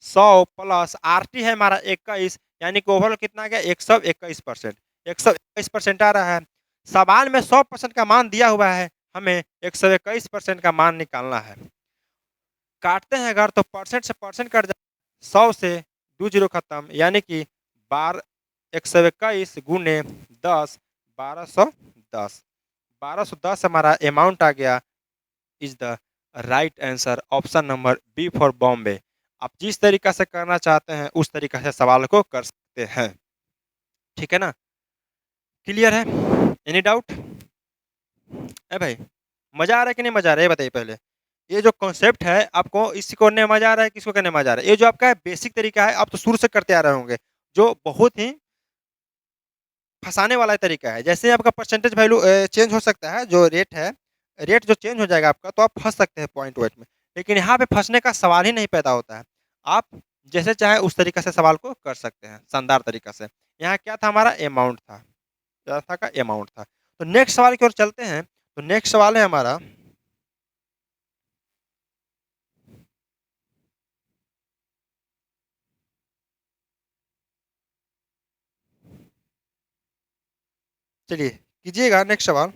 100 प्लस आर टी है हमारा 21, यानी कि ओवरऑल कितना आ गया 121%। 121% आ रहा है। सवाल में 100% का मान दिया हुआ है, हमें 121% का मान निकालना है। काटते हैं अगर तो परसेंट से परसेंट कट जाए, 100 से 2 जीरो खत्म, यानी कि 121 गुने 10, 1210। 1210 हमारा अमाउंट आ गया, is the right answer, option number B for Bombay. आप जिस तरीका से करना चाहते हैं उस तरीका से सवाल को कर सकते हैं, ठीक है ना। क्लियर है? Any doubt? है भाई, मजा आ रहा है कि नहीं मजा आ रहा है ये बताइए पहले। ये जो कॉन्सेप्ट है आपको इसको करने में मजा आ रहा है, किसको करने में मजा आ रहा है? ये जो आपका बेसिक तरीका है आप तो शुरू से करते आ रहे होंगे, जो बहुत ही फँसाने वाला तरीका है। जैसे आपका परसेंटेज वैल्यू चेंज हो सकता है, जो रेट है, रेट जो चेंज हो जाएगा आपका, तो आप फँस सकते हैं पॉइंट वाइज में। लेकिन यहाँ पे फँसने का सवाल ही नहीं पैदा होता है। आप जैसे चाहे उस तरीक़े से सवाल को कर सकते हैं, शानदार तरीक़ा से। यहाँ क्या था हमारा अमाउंट था, क्या था का अमाउंट था। तो नेक्स्ट सवाल की ओर चलते हैं। तो नेक्स्ट सवाल है हमारा, चलिए कीजिएगा नेक्स्ट सवाल।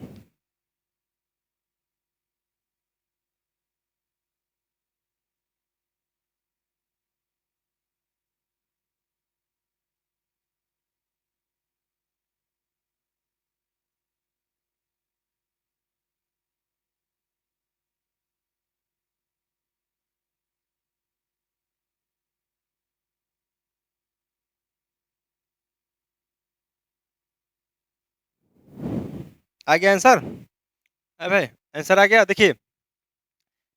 आ गया आंसर? अबे आंसर आ गया। देखिए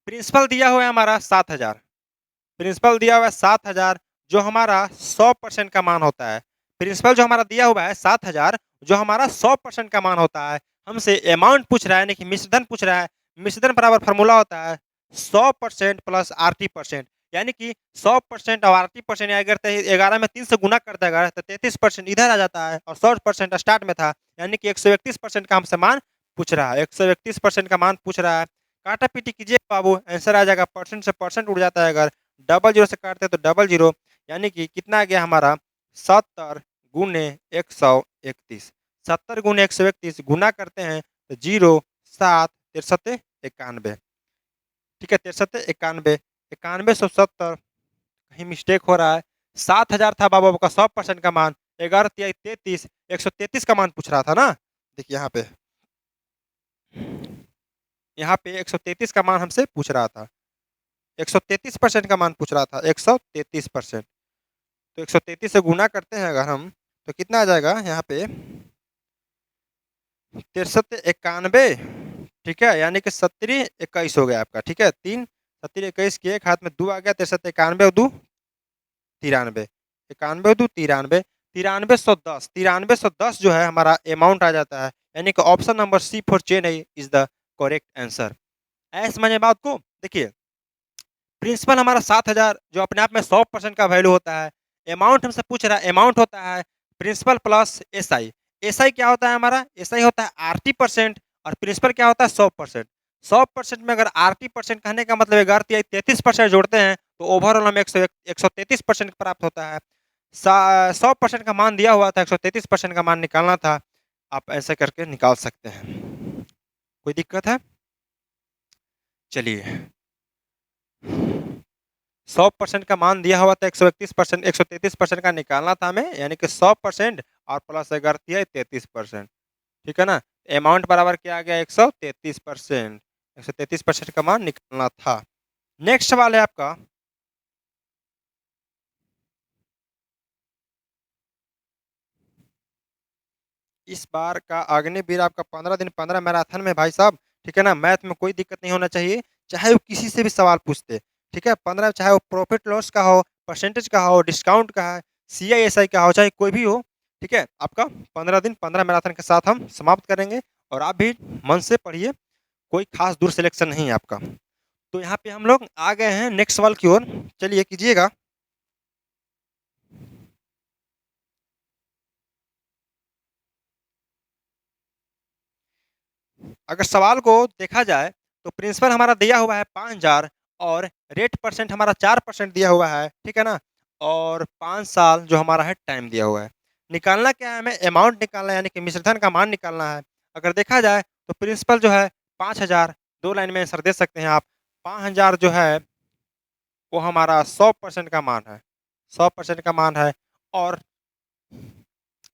प्रिंसिपल दिया हुआ है हमारा 7000, प्रिंसिपल दिया हुआ है 7000, जो हमारा 100% का मान होता है। प्रिंसिपल जो हमारा दिया हुआ है 7000, जो हमारा 100% का मान होता है। हमसे अमाउंट पूछ रहा है, यानी कि मिश्रधन पूछ रहा है। मिश्रधन बराबर फार्मूला होता है 100% प्लस आर टी परसेंट, यानी कि 100% और आर टी परसेंट अगर 11 में 3 से गुना कर देगा तो 33% इधर आ जाता है, और 100% स्टार्ट में था, यानी कि 131% का हमसे मान पूछ रहा है। 131% का मान पूछ रहा है। काटा पीटी कीजिए बाबू, आंसर आ जाएगा। परसेंट से परसेंट उड़ जाता है, अगर डबल जीरो से काटते हैं तो डबल जीरो, यानी कि कितना आ गया हमारा 70 गुने 131। 70 गुने 131 गुना करते हैं तो 0 7 तिरसते 91, ठीक है। तिरसते 91, 9170, कहीं मिस्टेक हो रहा है। 7000 था बाबू का 100% का मान, 11 तिया 33, 133 का मान पूछ रहा था ना। देखिए यहाँ पे 133 का मान हमसे पूछ रहा था। 133% का मान पूछ रहा था, 133%। तो 133 से गुना करते हैं अगर हम, तो कितना आ जाएगा यहाँ पे 63 91, ठीक है, यानी कि 70 21 हो गया आपका, ठीक है। 3 70 21 की एक हाथ में 2 आ गया, 63 91 और 2 93, 91 दू 93, 9310, 9310 जो है हमारा अमाउंट आ जाता है, यानी कि option number C for Chennai is the correct answer. ऐसे समझ में बात को? देखिए, प्रिंसिपल हमारा 7000 जो अपने आप में 100% का वैल्यू होता है। अमाउंट हमसे पूछ रहा है, अमाउंट होता है प्रिंसिपल प्लस एसआई। एसआई क्या होता है हमारा? एसआई होता है आरटी% और प्रिंसिपल क्या होता है 100%। 100% में अगर आरटी% कहने का मतलब 33% जोड़ते हैं तो ओवरऑल हमें 133% प्राप्त होता है। 100% का मान दिया हुआ था, 133% का मान निकालना था। आप ऐसे करके निकाल सकते हैं। कोई दिक्कत है? चलिए, 100% का मान दिया हुआ था, 131%, 133% का निकालना था हमें, यानी कि 100% और प्लस अगर दिया 33%। ठीक है ना? अमाउंट बराबर क्या आ गया? 133%। 133% का मान निकालना था। नेक्स्ट सवाल है आपका, इस बार का अग्निवीर आपका 15 दिन 15 मैराथन में भाई साहब, ठीक है ना, मैथ में कोई दिक्कत नहीं होना चाहिए, चाहे वो किसी से भी सवाल पूछते, ठीक है, 15 चाहे वो प्रॉफिट लॉस का हो, परसेंटेज का हो, डिस्काउंट का है, सीआईएसआई का हो, चाहे कोई भी हो, ठीक है, आपका 15 दिन 15 मैराथन के साथ हम समाप्त करेंगे। और आप भी मन से पढ़िए, कोई खास दूर सिलेक्शन नहीं है आपका। तो यहाँ पे हम लोग आ गए हैं नेक्स्ट सवाल की ओर, चलिए कीजिएगा। अगर सवाल को देखा जाए तो प्रिंसिपल हमारा दिया हुआ है 5000 और रेट परसेंट हमारा 4% दिया हुआ है, ठीक है ना, और 5 साल जो हमारा है टाइम दिया हुआ है। निकालना क्या है? हमें अमाउंट निकालना है, यानी कि मिश्रधन का मान निकालना है। अगर देखा जाए तो प्रिंसिपल जो है 5000, दो लाइन में आंसर दे सकते हैं आप। 5000 जो है वो हमारा 100% का मान है, 100% का मान है। और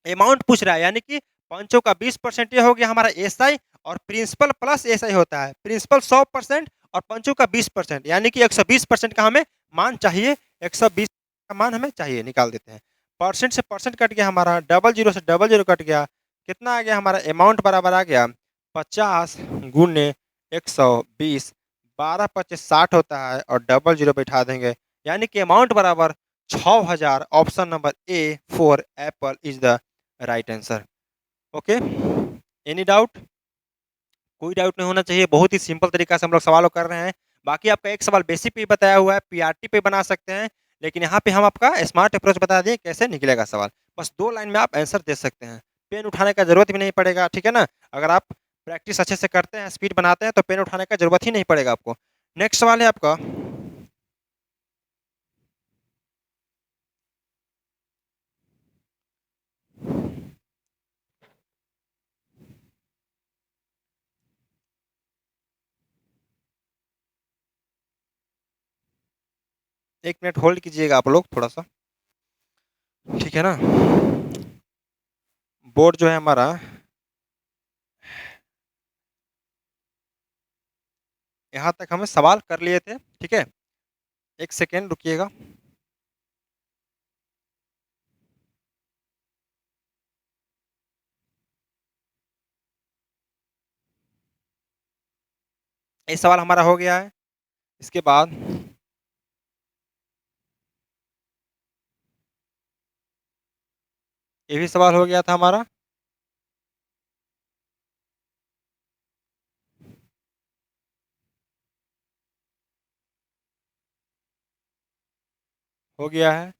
अमाउंट पूछ रहा है, यानी कि पंचों का 20% ये हो गया हमारा एसआई, और प्रिंसिपल प्लस एसआई होता है। प्रिंसिपल 100% और पंचों का 20%, यानी कि 120% का हमें मान चाहिए। 120 का मान हमें चाहिए, निकाल देते हैं। परसेंट से परसेंट कट गया हमारा, डबल जीरो से डबल जीरो कट गया। कितना आ गया हमारा? अमाउंट बराबर आ गया 50 गुने 120, 12×25 = 60 होता है, और डबल जीरो बैठा देंगे, यानी कि अमाउंट बराबर 6000। Option number A for Apple is the right answer. Okay, any doubt? कोई डाउट नहीं होना चाहिए, बहुत ही सिंपल तरीका से हम लोग सवालों कर रहे हैं। बाकी आपका एक सवाल बेसिक पे बताया हुआ है, पीआरटी पे बना सकते हैं, लेकिन यहाँ पे हम आपका स्मार्ट अप्रोच बता दिए कैसे निकलेगा सवाल। बस 2 लाइन में आप आंसर दे सकते हैं, पेन उठाने का जरूरत भी नहीं पड़ेगा, ठीक है ना। अगर आप प्रैक्टिस अच्छे से करते हैं, स्पीड बनाते हैं, तो पेन उठाने का जरूरत ही नहीं पड़ेगा आपको। नेक्स्ट सवाल है आपका, 1 मिनट होल्ड कीजिएगा आप लोग थोड़ा सा, ठीक है ना। बोर्ड जो है हमारा, यहाँ तक हमें सवाल कर लिए थे, ठीक है। 1 सेकेंड रुकिएगा। ये सवाल हमारा हो गया है। इसके बाद ये भी सवाल हो गया था हमारा। हो गया है।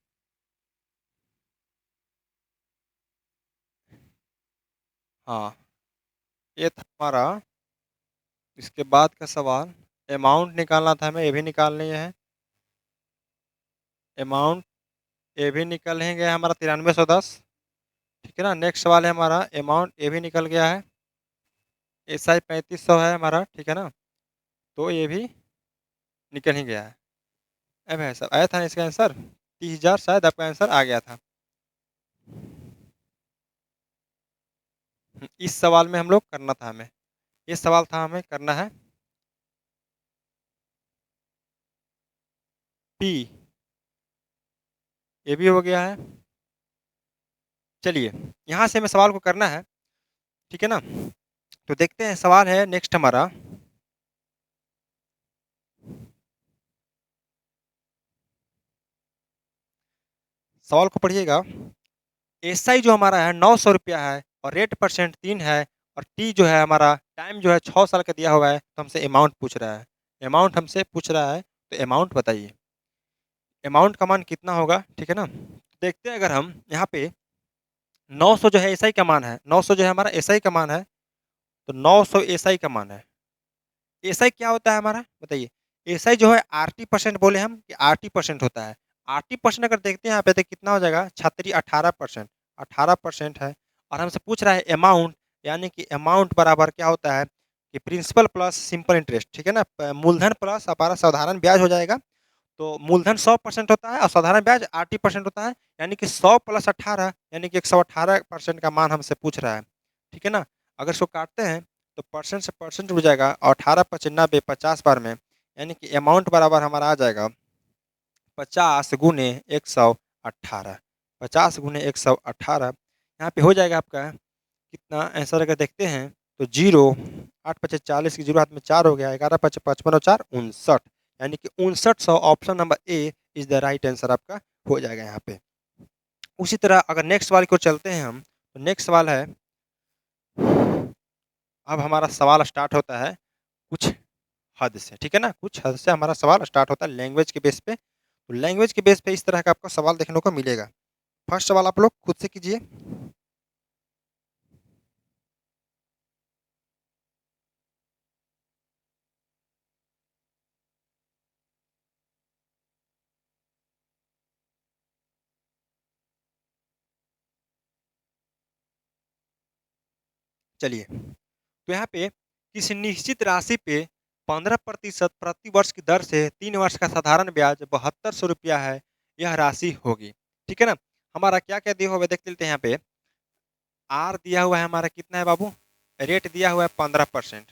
हाँ, ये था हमारा। इसके बाद का सवाल, अमाउंट निकालना था हमें, ये भी निकाल लिए है। अमाउंट ये भी निकल ही गया हमारा 9310, ठीक है ना। नेक्स्ट सवाल है हमारा, अमाउंट ये भी निकल गया है। एसआई 3500 है हमारा, ठीक है ना, तो ये भी निकल ही गया है। अब है सर, आया था ना इसका आंसर 30,000, शायद आपका आंसर आ गया था। इस सवाल में हम लोग करना था हमें, ये सवाल था हमें करना है पी, ये भी हो गया है। चलिए, यहाँ से हमें सवाल को करना है, ठीक है ना। तो देखते हैं, सवाल है नेक्स्ट हमारा, सवाल को पढ़िएगा। एसआई जो हमारा है 900 रुपया है और रेट परसेंट 3 है और टी जो है हमारा टाइम जो है 6 साल का दिया हुआ है, तो हमसे अमाउंट पूछ रहा है। अमाउंट हमसे पूछ रहा है, तो अमाउंट बताइए। अमाउंट का मान कितना होगा, ठीक है ना? देखते हैं, अगर हम यहाँ पे 900 जो है एसआई का मान है, 900 जो है हमारा एसआई का मान है, तो 900 एसआई का मान है। एसआई क्या होता है हमारा, बताइए। एसआई जो है आरटी परसेंट बोले हम कि आरटी परसेंट होता है। आरटी परसेंट अगर देखते हैं यहाँ पे तो कितना हो जाएगा, छात्री 18%। 18% है और हमसे पूछ रहा है अमाउंट, यानी कि अमाउंट बराबर क्या होता है कि प्रिंसिपल प्लस सिंपल इंटरेस्ट, ठीक है ना? मूलधन प्लस हमारा साधारण ब्याज हो जाएगा। तो मूलधन 100% होता है और साधारण ब्याज 80% होता है, यानी कि 100 प्लस 18 यानी कि 118% का मान हमसे पूछ रहा है, ठीक है ना? अगर इसको काटते हैं तो परसेंट से परसेंट हो जाएगा और 18 × 90 50 बार में, यानी कि अमाउंट बराबर हमारा आ जाएगा 50 × 118। 50 × 118 यहाँ पे हो जाएगा आपका कितना आंसर, अगर देखते हैं तो जीरो, 8×5 = 40 की जीरो हाथ में 4 हो गया, 11×5 = 55 और 4 59, यानी कि 5900 option number A is the right answer आपका हो जाएगा यहाँ पे। उसी तरह अगर नेक्स्ट सवाल को चलते हैं हम, तो नेक्स्ट सवाल है, अब हमारा सवाल स्टार्ट होता है कुछ हद से, ठीक है ना? कुछ हद से हमारा सवाल स्टार्ट होता है लैंग्वेज के बेस पे। तो लैंग्वेज के बेस पे इस तरह का आपको सवाल देखने को मिलेगा। फर्स्ट सवाल आप लोग खुद से कीजिए। चलिए, तो यहाँ पे किसी निश्चित राशि पे 15% प्रति वर्ष की दर से 3 वर्ष का साधारण ब्याज 7200 रुपया है, यह राशि होगी, ठीक है ना? हमारा क्या क्या दिया हुआ है देख लेते हैं। यहाँ पे आर दिया हुआ है हमारा कितना है बाबू, रेट दिया हुआ है 15%,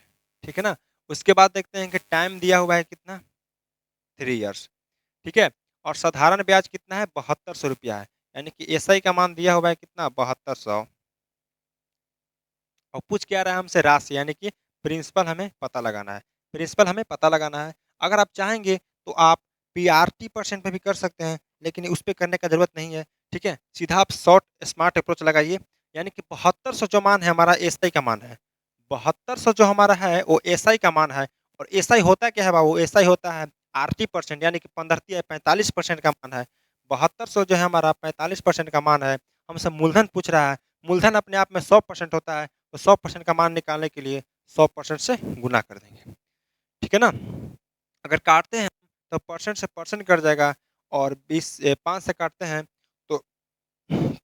ठीक है ना? उसके बाद देखते हैं कि टाइम दिया हुआ है कितना, 3 इयर्स, ठीक है? और साधारण ब्याज कितना है, 7200 रुपया है, यानी कि एसआई का मान दिया हुआ है कितना, 7200। और पूछ क्या रहा है हमसे, राशि, यानी कि प्रिंसिपल हमें पता लगाना है। प्रिंसिपल हमें पता लगाना है। अगर आप चाहेंगे तो आप पीआरटी परसेंट पे भी कर सकते हैं, लेकिन उस पे करने का ज़रूरत नहीं है, ठीक है? सीधा आप शॉर्ट स्मार्ट अप्रोच लगाइए, यानी कि 7200 जो मान है हमारा एसआई का मान है। 7200 जो हमारा है वो एसआई का मान है। और एसआई होता क्या है बाबू, एसआई होता है आरटी परसेंट, यानी कि 15 45% का मान है। 7200 जो है हमारा 45% का मान है। हमसे मूलधन पूछ रहा है। मूलधन अपने आप में 100% होता है, तो 100% का मान निकालने के लिए 100% से गुना कर देंगे, ठीक है ना? अगर काटते हैं तो परसेंट से परसेंट कट जाएगा और 5 से काटते हैं तो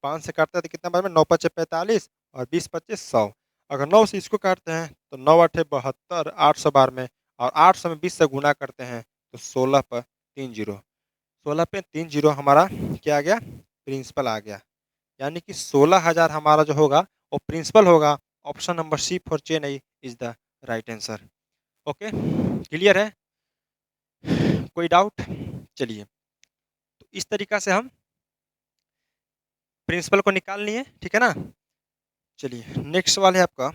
5 से काटते हैं तो कितना बार में, 9×5 = 45 और 20×25 = 100। अगर 9 से इसको काटते हैं तो 9×8 = 72, 800 बार में, और 800 में 20 से गुना करते हैं तो 16 पर 3 जीरो, 16 पे 3 जीरो हमारा क्या आ गया, प्रिंसिपल आ गया। यानी कि 16,000 हमारा जो होगा वो प्रिंसिपल होगा। Option number C for Chennai is the right answer. Okay, clear है? कोई डाउट? चलिए, तो इस तरीका से हम प्रिंसिपल को निकाल लिए, ठीक है ना? चलिए, नेक्स्ट सवाल है आपका।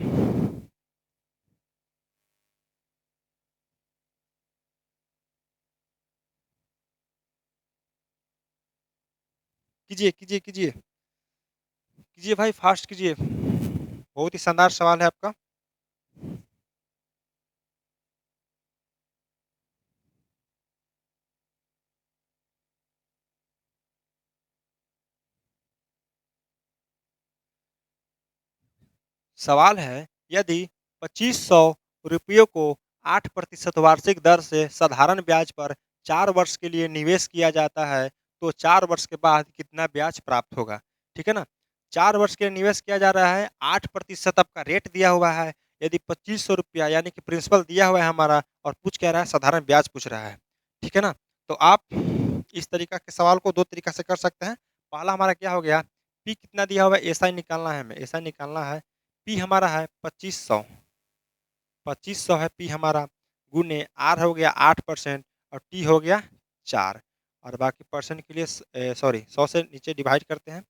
कीजिए कीजिए कीजिए कीजिए भाई, फास्ट कीजिए। बहुत ही शानदार सवाल है आपका। सवाल है, यदि 2500 रुपयों को 8% वार्षिक दर से साधारण ब्याज पर 4 वर्ष के लिए निवेश किया जाता है, तो 4 वर्ष के बाद कितना ब्याज प्राप्त होगा, ठीक है ना? 4 वर्ष के लिए निवेश किया जा रहा है, 8% आपका रेट दिया हुआ है। यदि 2500 रुपया यानी कि प्रिंसिपल दिया हुआ है हमारा, और पूछ क्या रहा है, साधारण ब्याज पूछ रहा है, ठीक है ना? तो आप इस तरीका के सवाल को 2 तरीका से कर सकते हैं। पहला हमारा क्या हो गया, पी कितना दिया हुआ है, एसआई निकालना है हमें, एसआई निकालना है। पी हमारा है 2500, 2500 है पी हमारा, गुने आर हो गया 8% और टी हो गया 4, और बाकी परसेंट के लिए सॉरी 100 से नीचे डिवाइड करते हैं।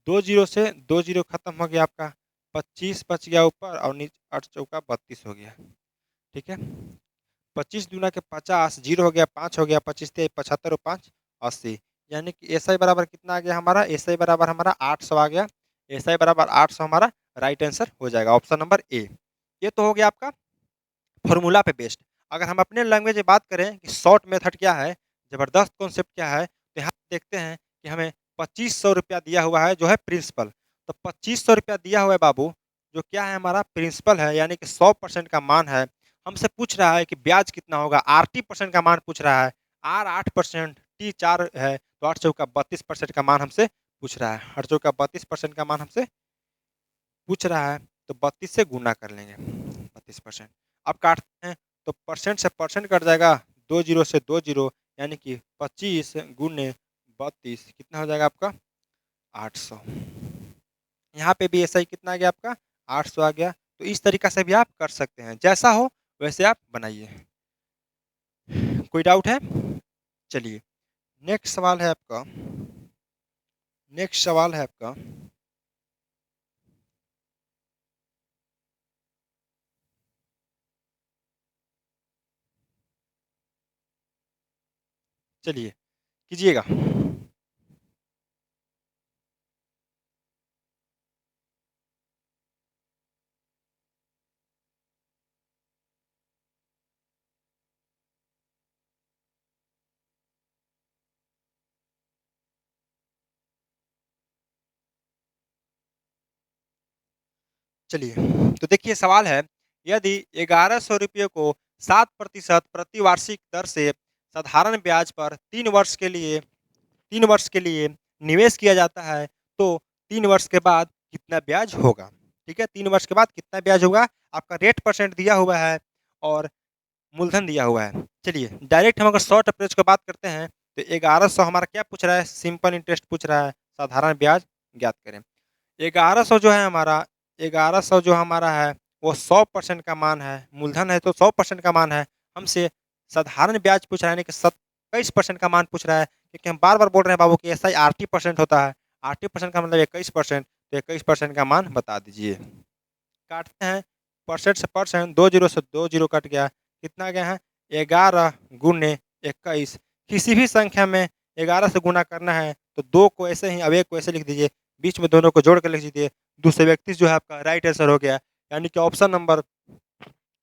2 जीरो से 2 जीरो खत्म हो गया आपका, 25 बच गया ऊपर और नीचे 8 चौका 32 हो गया, ठीक है? 25 दूना के 50, जीरो हो गया 5 हो गया, 25 × 75 और 5 80, यानी कि एसआई बराबर कितना आ गया हमारा, एसआई बराबर हमारा 800 आ गया। एसआई बराबर 800 हमारा राइट आंसर हो जाएगा, ऑप्शन नंबर ए। ये तो हो गया आपका फॉर्मूला पे बेस्ड। अगर हम अपने लैंग्वेज में बात करें कि शॉर्ट मेथड क्या है, ज़बरदस्त कॉन्सेप्ट क्या है, तो यहाँ देखते हैं कि हमें 2500 रुपया दिया हुआ है जो है प्रिंसिपल। तो 2500 रुपया दिया हुआ है बाबू, जो क्या है हमारा प्रिंसिपल है, यानी कि 100% का मान है। हमसे पूछ रहा है कि ब्याज कितना होगा, आर टी परसेंट का मान पूछ रहा है। आर 8%, टी 4 है, तो 8 चौका 32% का मान हमसे पूछ रहा है। 8 चौका 32% का मान हमसे पूछ रहा है, तो 32 से गुना कर लेंगे 32%। अब काटते हैं तो परसेंट से परसेंट कट जाएगा, 2 जीरो से 2 जीरो, यानी कि 25 गुने 32 कितना हो जाएगा आपका 800। यहाँ पे भी ऐसा ही कितना आ गया आपका 800 आ गया। तो इस तरीका से भी आप कर सकते हैं, जैसा हो वैसे आप बनाइए। कोई डाउट है? चलिए नेक्स्ट सवाल है आपका, नेक्स्ट सवाल है आपका, चलिए कीजिएगा। चलिए, तो देखिए सवाल है, यदि 1100 रुपये को 7% प्रतिवार्षिक दर से साधारण ब्याज पर 3 वर्ष के लिए निवेश किया जाता है, तो 3 वर्ष के बाद कितना ब्याज होगा? ठीक है, 3 वर्ष के बाद कितना ब्याज होगा? आपका रेट परसेंट दिया हुआ है और मूलधन दिया हुआ है। चलिए डायरेक्ट हम अगर शॉर्ट अप्रोच की बात करते हैं, तो 1100 हमारा क्या पूछ रहा है? सिंपल इंटरेस्ट पूछ रहा है, साधारण ब्याज ज्ञात करें। 1100 जो है हमारा, 1100 जो हमारा है वो 100% का मान है, मूलधन है तो 100% का मान है। हमसे साधारण ब्याज पूछ रहा है, यानी कि 21% का मान पूछ रहा है, क्योंकि हम बार बार बोल रहे हैं बाबू कि ऐसा ही आरटी परसेंट होता है। आरटी परसेंट का मतलब 21%, तो 21% का मान बता दीजिए। काटते हैं, परसेंट से परसेंट, 2 जीरो से 2 जीरो कट गया, कितना गया है 11 गुने 21। किसी भी संख्या में 11 से गुना करना है तो 2 को ऐसे ही, अब 1 को ऐसे लिख दीजिए, बीच में दोनों को जोड़ कर लिख दीजिए। 231 जो है आपका राइट आंसर हो गया, यानी कि ऑप्शन नंबर,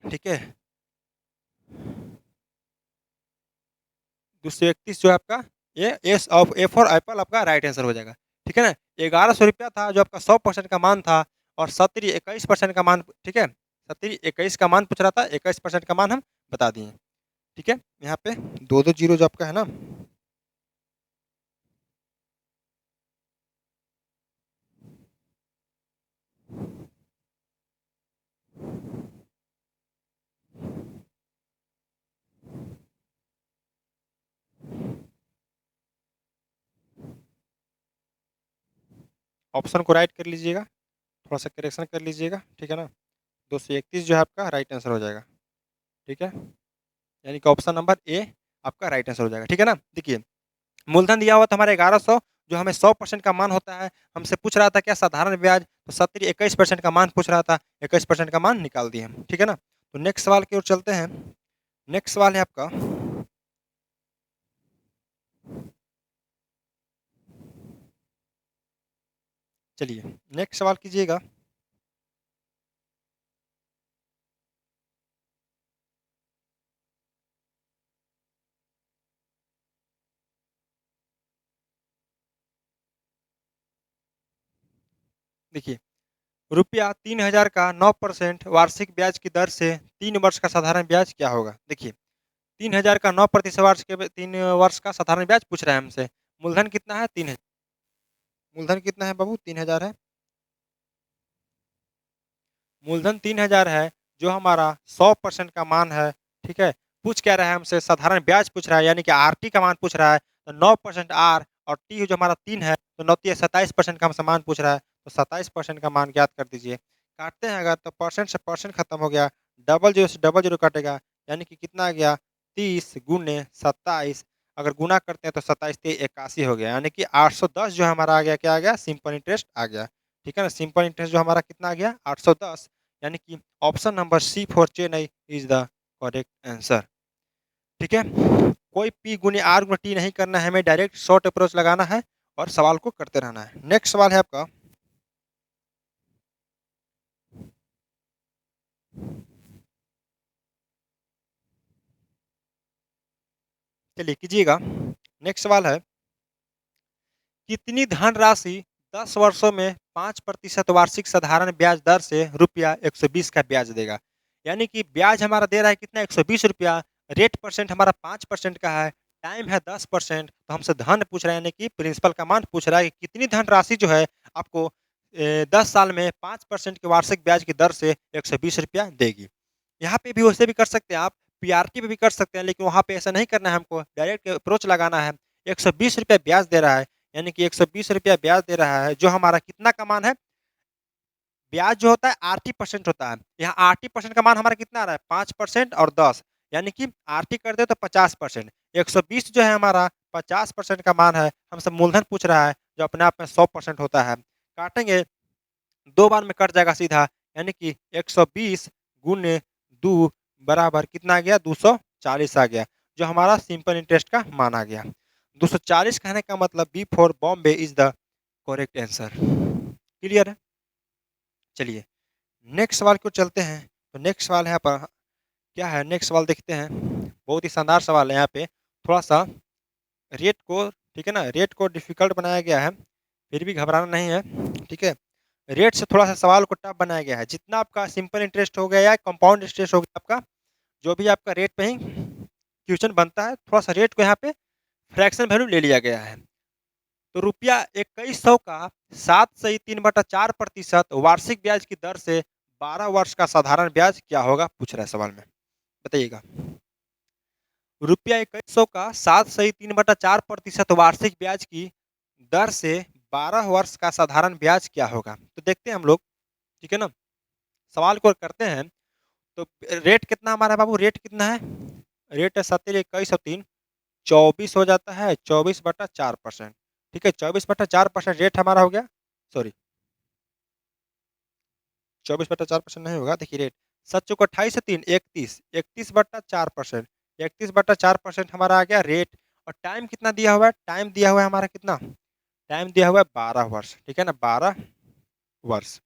ठीक है, 231 जो है आपका, ये S of A for Apple आपका राइट आंसर हो जाएगा। ठीक है ना, 1100 रुपया था जो आपका 100% का मान था, और 70 21% का मान, ठीक है, 70 21 का मान पूछ रहा था, 21% का मान हम बता दिए। ठीक है, यहाँ पे 2 जीरो जो आपका है ना, ऑप्शन को राइट कर लीजिएगा, थोड़ा सा करेक्शन कर लीजिएगा, ठीक है ना। 231 जो है आपका राइट आंसर हो जाएगा। ठीक है, यानी कि ऑप्शन नंबर ए आपका राइट आंसर हो जाएगा। ठीक है ना, देखिए मूलधन दिया हुआ था हमारा 1100, जो हमें 100% का मान होता है। हमसे पूछ रहा था क्या साधारण ब्याज, तो 70 21% का मान पूछ रहा था, 21% का मान निकाल दिए हम। ठीक है ना, तो नेक्स्ट सवाल की ओर चलते हैं। नेक्स्ट सवाल है आपका, चलिए नेक्स्ट सवाल कीजिएगा। देखिए, रुपया 3000 का 9% वार्षिक ब्याज की दर से 3 वर्ष का साधारण ब्याज क्या होगा? देखिए 3000 का 9% वर्ष के 3 वर्ष का साधारण ब्याज पूछ रहा है हमसे। मूलधन कितना है? 3000। मूलधन कितना है बाबू? 3000 है। मूलधन 3000 है, जो हमारा 100% का मान है। ठीक है, पूछ क्या रहा है हमसे? साधारण ब्याज पूछ रहा है, यानी कि आरटी का मान पूछ रहा है। तो 9% आर और टी जो हमारा 3 है, तो 9 तिया 27% का हमसे मान पूछ रहा है, तो 27% का मान ज्ञात कर दीजिए। काटते हैं अगर, तो परसेंट से परसेंट खत्म हो गया, डबल जीरो से डबल जीरो कटेगा, यानी कि कितना आ गया 30 गुने 27। अगर गुना करते हैं तो 27 ते 81 हो गया, यानी कि 810 जो हमारा आ गया, क्या आ गया? सिंपल इंटरेस्ट आ गया। ठीक है ना, सिंपल इंटरेस्ट जो हमारा कितना आ गया 810, यानी कि option number C for Chennai is the correct answer. ठीक है, कोई पी गुने आर गुने टी नहीं करना है, हमें डायरेक्ट शॉर्ट अप्रोच लगाना है और सवाल को करते रहना है। नेक्स्ट सवाल है आपका, चलिए कीजिएगा। नेक्स्ट सवाल है, कितनी धनराशि 10 वर्षों में 5% वार्षिक साधारण ब्याज दर से रुपया 120 का ब्याज देगा? यानी कि ब्याज हमारा दे रहा है कितना, 120 रुपया, रेट परसेंट हमारा 5% का है, टाइम है 10%, तो हमसे धन पूछ रहा है, यानी कि प्रिंसिपल का मान पूछ रहा है कि कितनी धनराशि जो है आपको 10 साल में 5% के वार्षिक ब्याज की दर से 120 रुपया देगी। यहाँ पे भी वैसे भी कर सकते हैं आप, पीआरटी पे भी कर सकते हैं, लेकिन वहाँ पे ऐसा नहीं करना है, हमको डायरेक्ट अप्रोच लगाना है। 120 रुपया ब्याज दे रहा है, यानी कि 120 रुपया ब्याज दे रहा है, जो हमारा कितना का मान है, ब्याज जो होता है आरटी परसेंट होता है, यहाँ आरटी परसेंट का मान हमारा कितना आ रहा है, 5% और 10, यानी कि आरटी कर दे तो 50%, 120 जो है हमारा 50% का मान है, हमसे मूलधन पूछ रहा है जो अपने आप में 100% होता है। काटेंगे, 2 बार में कट जाएगा सीधा, यानी कि 120 गुने 2 बराबर कितना आ गया, 240 आ गया, जो हमारा सिंपल इंटरेस्ट का मान आ गया। 240 कहने का मतलब B for Bombay is the correct answer. Clear है? चलिए नेक्स्ट सवाल को चलते हैं। तो नेक्स्ट सवाल है पर क्या है, नेक्स्ट सवाल देखते हैं। बहुत ही शानदार सवाल है, यहाँ पे थोड़ा सा रेट को, ठीक है ना, रेट को डिफिकल्ट बनाया गया है, फिर भी घबराना नहीं है, ठीक है। रेट से थोड़ा सा सवाल को टफ बनाया गया है। जितना आपका सिंपल इंटरेस्ट हो गया या कंपाउंड इंटरेस्ट हो गया, आपका जो भी आपका रेट पे ही क्वेश्चन बनता है, थोड़ा सा रेट को यहाँ पे फ्रैक्शन वैल्यू ले लिया गया है। तो रुपया 2100 का 7.3/4% वार्षिक ब्याज की दर से 12 वर्ष का साधारण ब्याज क्या होगा, पूछ रहा है सवाल में, बताइएगा। रुपया 2100 का 7.3/4% वार्षिक ब्याज की दर से 12 वर्ष का साधारण ब्याज क्या होगा? तो देखते हैं हम लोग, ठीक है ना, सवाल को करते हैं। तो रेट कितना हमारा बाबू, रेट कितना है, रेट है 7/2103, 24 हो जाता है, 24/4%, ठीक है, 24/4% रेट हमारा हो गया, सॉरी 24/4% नहीं होगा, देखिए रेट 7 चौक 28 से 3 31, 31/4%, 31/4% हमारा आ गया रेट। और टाइम कितना दिया हुआ है, टाइम दिया हुआ है हमारा कितना, टाइम दिया हुआ है 12 वर्ष, ठीक है ना, 12 वर्ष।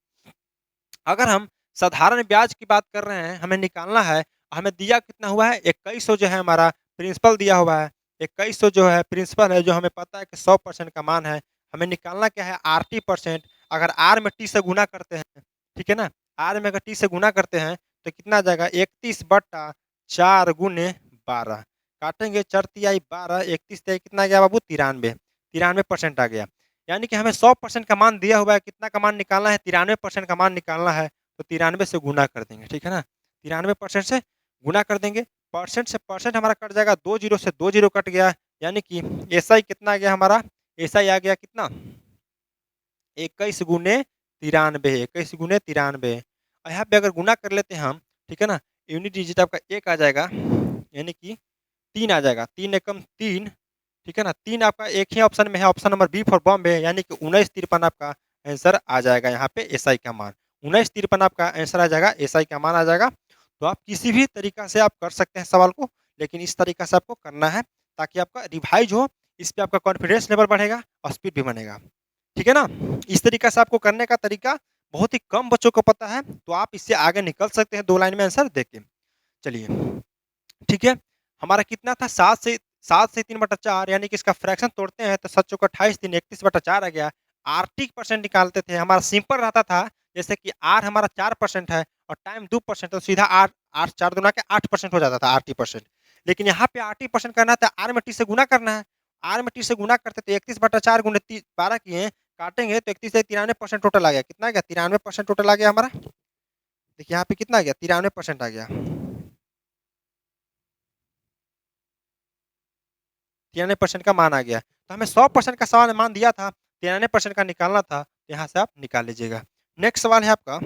अगर हम साधारण ब्याज की बात कर रहे हैं, हमें निकालना है, हमें दिया कितना हुआ है, 2100 जो है हमारा प्रिंसिपल दिया हुआ है, 2100 जो है प्रिंसिपल है, जो हमें पता है कि 100% का मान है। हमें निकालना क्या है, आरटी परसेंट। अगर आर में टी से गुना करते हैं, ठीक है ना, आर में अगर टी से गुना करते हैं तो कितना आ जाएगा, 31/4 गुने 12, काटेंगे 4×3 = 12, 31 कितना आ गया बाबू, 93, 93% आ गया। यानी कि हमें 100% का मान दिया हुआ है, कितना का मान निकालना है, 93% का मान निकालना है, तो 93 से गुना कर देंगे, ठीक है ना, 93% से गुना कर देंगे। परसेंट से परसेंट हमारा कट जाएगा, 2 जीरो से 2 जीरो कट गया, यानी कि एसआई कितना आ गया हमारा, एसआई आ गया कितना, 21 गुने 93, 21 गुने 93। और यहाँ पे अगर गुना कर लेते हैं हम, ठीक है ना, यूनिट डिजिट आपका 1 आ जाएगा, यानी कि 3 आ जाएगा, 3 एकम 3, ठीक है ना, 3 आपका एक ही ऑप्शन में है, option number B for Bombay, यानी कि 1953 आपका आंसर आ जाएगा यहाँ पे एसआई का मान, 1953 आपका आंसर आ जाएगा, एसआई का मान आ जाएगा। तो आप किसी भी तरीका से आप कर सकते हैं सवाल को, लेकिन इस तरीका से आपको करना है ताकि आपका रिवाइज हो, इस पे आपका कॉन्फिडेंस लेवल बढ़ेगा और स्पीड भी बनेगा, ठीक है ना। इस तरीका से आपको करने का तरीका बहुत ही कम बच्चों को पता है, तो आप इससे आगे निकल सकते हैं 2 लाइन में आंसर देके। चलिए ठीक है, हमारा कितना था, 7 से 3/4, यानी कि इसका फ्रैक्शन तोड़ते हैं तो 7 चौक 28, 3 31/4 आ गया। आरटी परसेंट निकालते थे, हमारा सिंपल रहता था, जैसे कि आर हमारा 4% है और टाइम 2%, तो सीधा आर आर 4 दूना के 8% हो जाता था आरटी परसेंट। लेकिन यहाँ पे आरटी परसेंट करना है तो आर में टी से गुना करना है, आर में टी से गुना करते तो 31/4 गुने 12 किए, काटेंगे तो 31 से 93% टोटल आ गया, कितना आ गया, 93% टोटल आ गया हमारा। देखिए यहाँ पे कितना आ गया, 93% आ गया, 93% का मान आ गया। तो हमें 100% का सवाल मान दिया था, 93% का निकालना था, यहाँ से आप निकाल लीजिएगा। नेक्स्ट सवाल है आपका,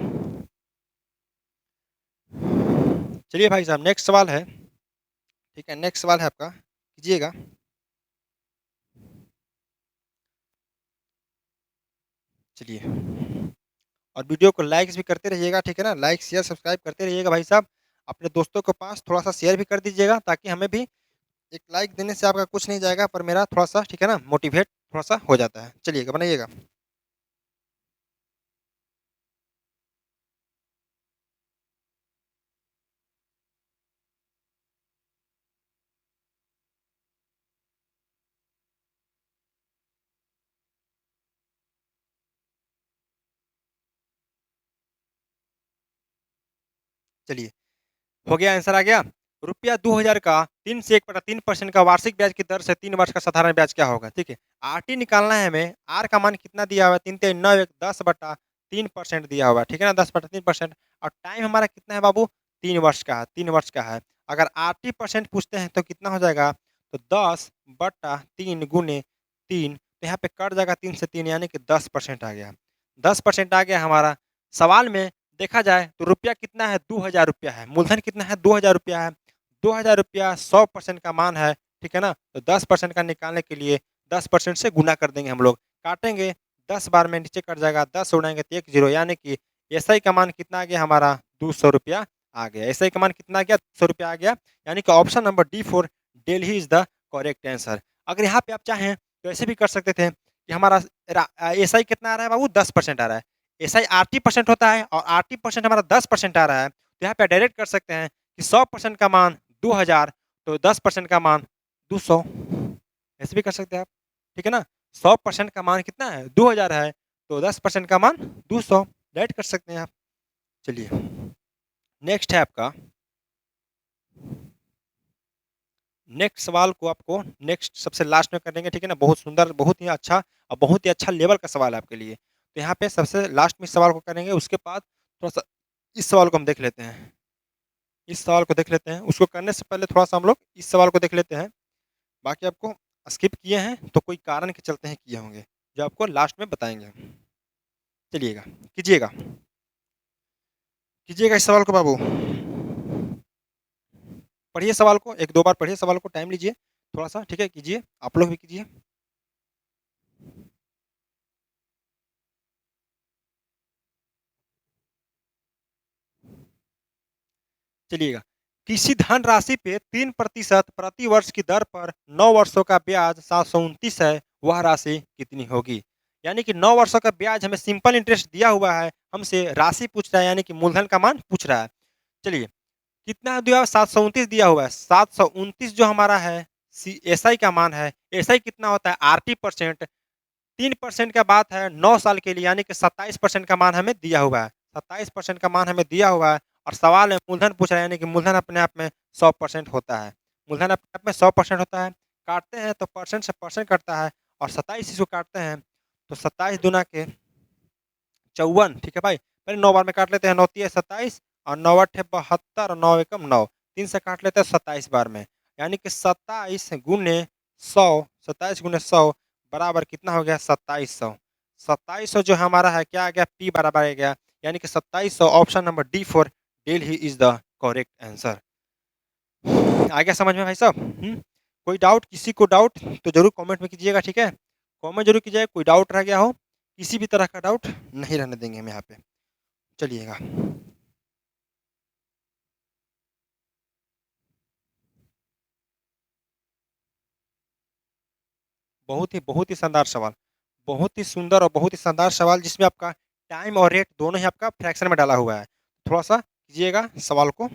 चलिए भाई साहब नेक्स्ट सवाल है, ठीक है, नेक्स्ट सवाल है आपका, कीजिएगा। चलिए, और वीडियो को लाइक्स भी करते रहिएगा, ठीक है ना, लाइक शेयर सब्सक्राइब करते रहिएगा भाई साहब। अपने दोस्तों के पास थोड़ा सा शेयर भी कर दीजिएगा, ताकि हमें भी एक लाइक देने से आपका कुछ नहीं जाएगा, पर मेरा थोड़ा-सा ठीक है ना मोटिवेट थोड़ा-सा हो जाता है। चलिएगा बनाइएगा। चलिए, हो गया आंसर आ गया। रुपया 2000 का 3 से 1/3% का वार्षिक ब्याज की दर से 3 वर्ष का साधारण ब्याज क्या होगा? ठीक है। आरटी निकालना है हमें, आर का मान कितना दिया हुआ है? 3 3 9 1 10/3% दिया हुआ है, ठीक है ना? 10/3% और टाइम हमारा कितना है बाबू? 3 वर्ष का है, 3 वर्ष का है। अगर आरटी परसेंट पूछते हैं तो कितना हो जाएगा? तो 10/3 गुने 3, तो यहाँ पे कट जाएगा 3 से 3 यानी कि 10% आ गया। 10% आ गया हमारा। सवाल में देखा जाए तो रुपया कितना है? 2000 रुपया है। मूलधन कितना है? 2000 रुपया है। 2000 रुपया 100% का मान है, ठीक है ना? तो 10% का निकालने के लिए 10% से गुना कर देंगे हम लोग। काटेंगे, 10 बार में नीचे कट जाएगा, 10 उड़ाएँगे तो 1 ज़ीरो यानी कि एसआई का मान कितना आ गया हमारा? 200 रुपया आ गया। एसआई का मान कितना आ गया? 200 रुपया आ गया। यानी कि option number D for Delhi is the correct answer. अगर यहाँ पे आप चाहें तो ऐसे भी कर सकते थे कि हमारा एसआई कितना आ रहा है बाबू? 10% आ रहा है। एसआई आरटी परसेंट होता है और आरटी परसेंट हमारा 10% आ रहा है, तो यहाँ पे डायरेक्ट कर सकते हैं कि 100% का मान 2000, तो 10% का मान 200, ऐसे भी कर सकते हैं आप, ठीक है ना? 100% का मान कितना है? 2000 है, तो 10% का मान 200, डायरेक्ट कर सकते हैं आप। चलिए, नेक्स्ट है आपका, नेक्स्ट सवाल को आपको नेक्स्ट सबसे लास्ट में करेंगे, ठीक है ना? बहुत सुंदर, बहुत ही अच्छा और बहुत ही अच्छा लेवल का सवाल है आपके लिए। तो यहाँ पे सबसे लास्ट में इस सवाल को करेंगे, उसके बाद थोड़ा-सा इस सवाल को हम देख लेते हैं। इस सवाल को देख लेते हैं, उसको करने से पहले थोड़ा-सा हम लोग इस सवाल को देख लेते हैं। बाकी आपको स्किप किए हैं, तो कोई कारण के चलते हैं किए होंगे, जो आपको लास्ट में बताएँगे हम। चलिएगा, कीजिएगा। कीजिएगा इस सवाल को बाबू। पढ़िए सवाल को, 1-2 बार पढ़िए सवाल को, टाइम लीजिए थोड़ा-सा, ठीक है? कीजिए, आप लोग भी कीजिए। चलिएगा, किसी धनराशि पे 3% प्रति वर्ष की दर पर 9 वर्षों का ब्याज 729 है, वह राशि कितनी होगी? यानी कि 9 वर्षों का ब्याज हमें सिंपल इंटरेस्ट दिया हुआ है, हमसे राशि पूछ रहा है यानी कि मूलधन का मान पूछ रहा है। चलिए, कितना दिया हुआ है? 729 दिया हुआ है। 729 जो हमारा है एसआई का मान है। एसआई कितना होता है? RT percent. 3% का बात है 9 साल के लिए यानी कि 27% का मान हमें दिया हुआ है। 27% का मान हमें दिया हुआ है और सवाल में मूलधन पूछ रहा है यानी कि मूलधन अपने आप में 100% होता है। मूलधन अपने आप में 100% होता है। काटते हैं तो परसेंट से परसेंट कटता है और 27 इसको काटते हैं तो 27 दूना के 54, ठीक है भाई? पहले 9 बार में काट लेते हैं, 9 तिया 27 और 9 अट्ठे 72 और 9 एकम 9, 3 से काट लेते हैं 27 बार में, यानी कि 27 गुने 100, 27 गुने 100 बराबर कितना हो गया? 2700। 2700 जो हमारा है क्या आ गया? पी बराबर आ गया, यानी कि 2700, option number D for Delhi is the correct answer. आ गया समझ में भाई साहब? कोई डाउट? किसी को डाउट तो जरूर कमेंट में कीजिएगा, ठीक है? कमेंट जरूर कीजिएगा, कोई डाउट रह गया हो, किसी भी तरह का डाउट नहीं रहने देंगे हम यहाँ पे। चलिएगा, बहुत ही शानदार सवाल, बहुत ही सुंदर और बहुत ही शानदार सवाल, जिसमें आपका टाइम और रेट दोनों ही आपका फ्रैक्शन में डाला हुआ है। थोड़ा सा कीजिएगा सवाल को।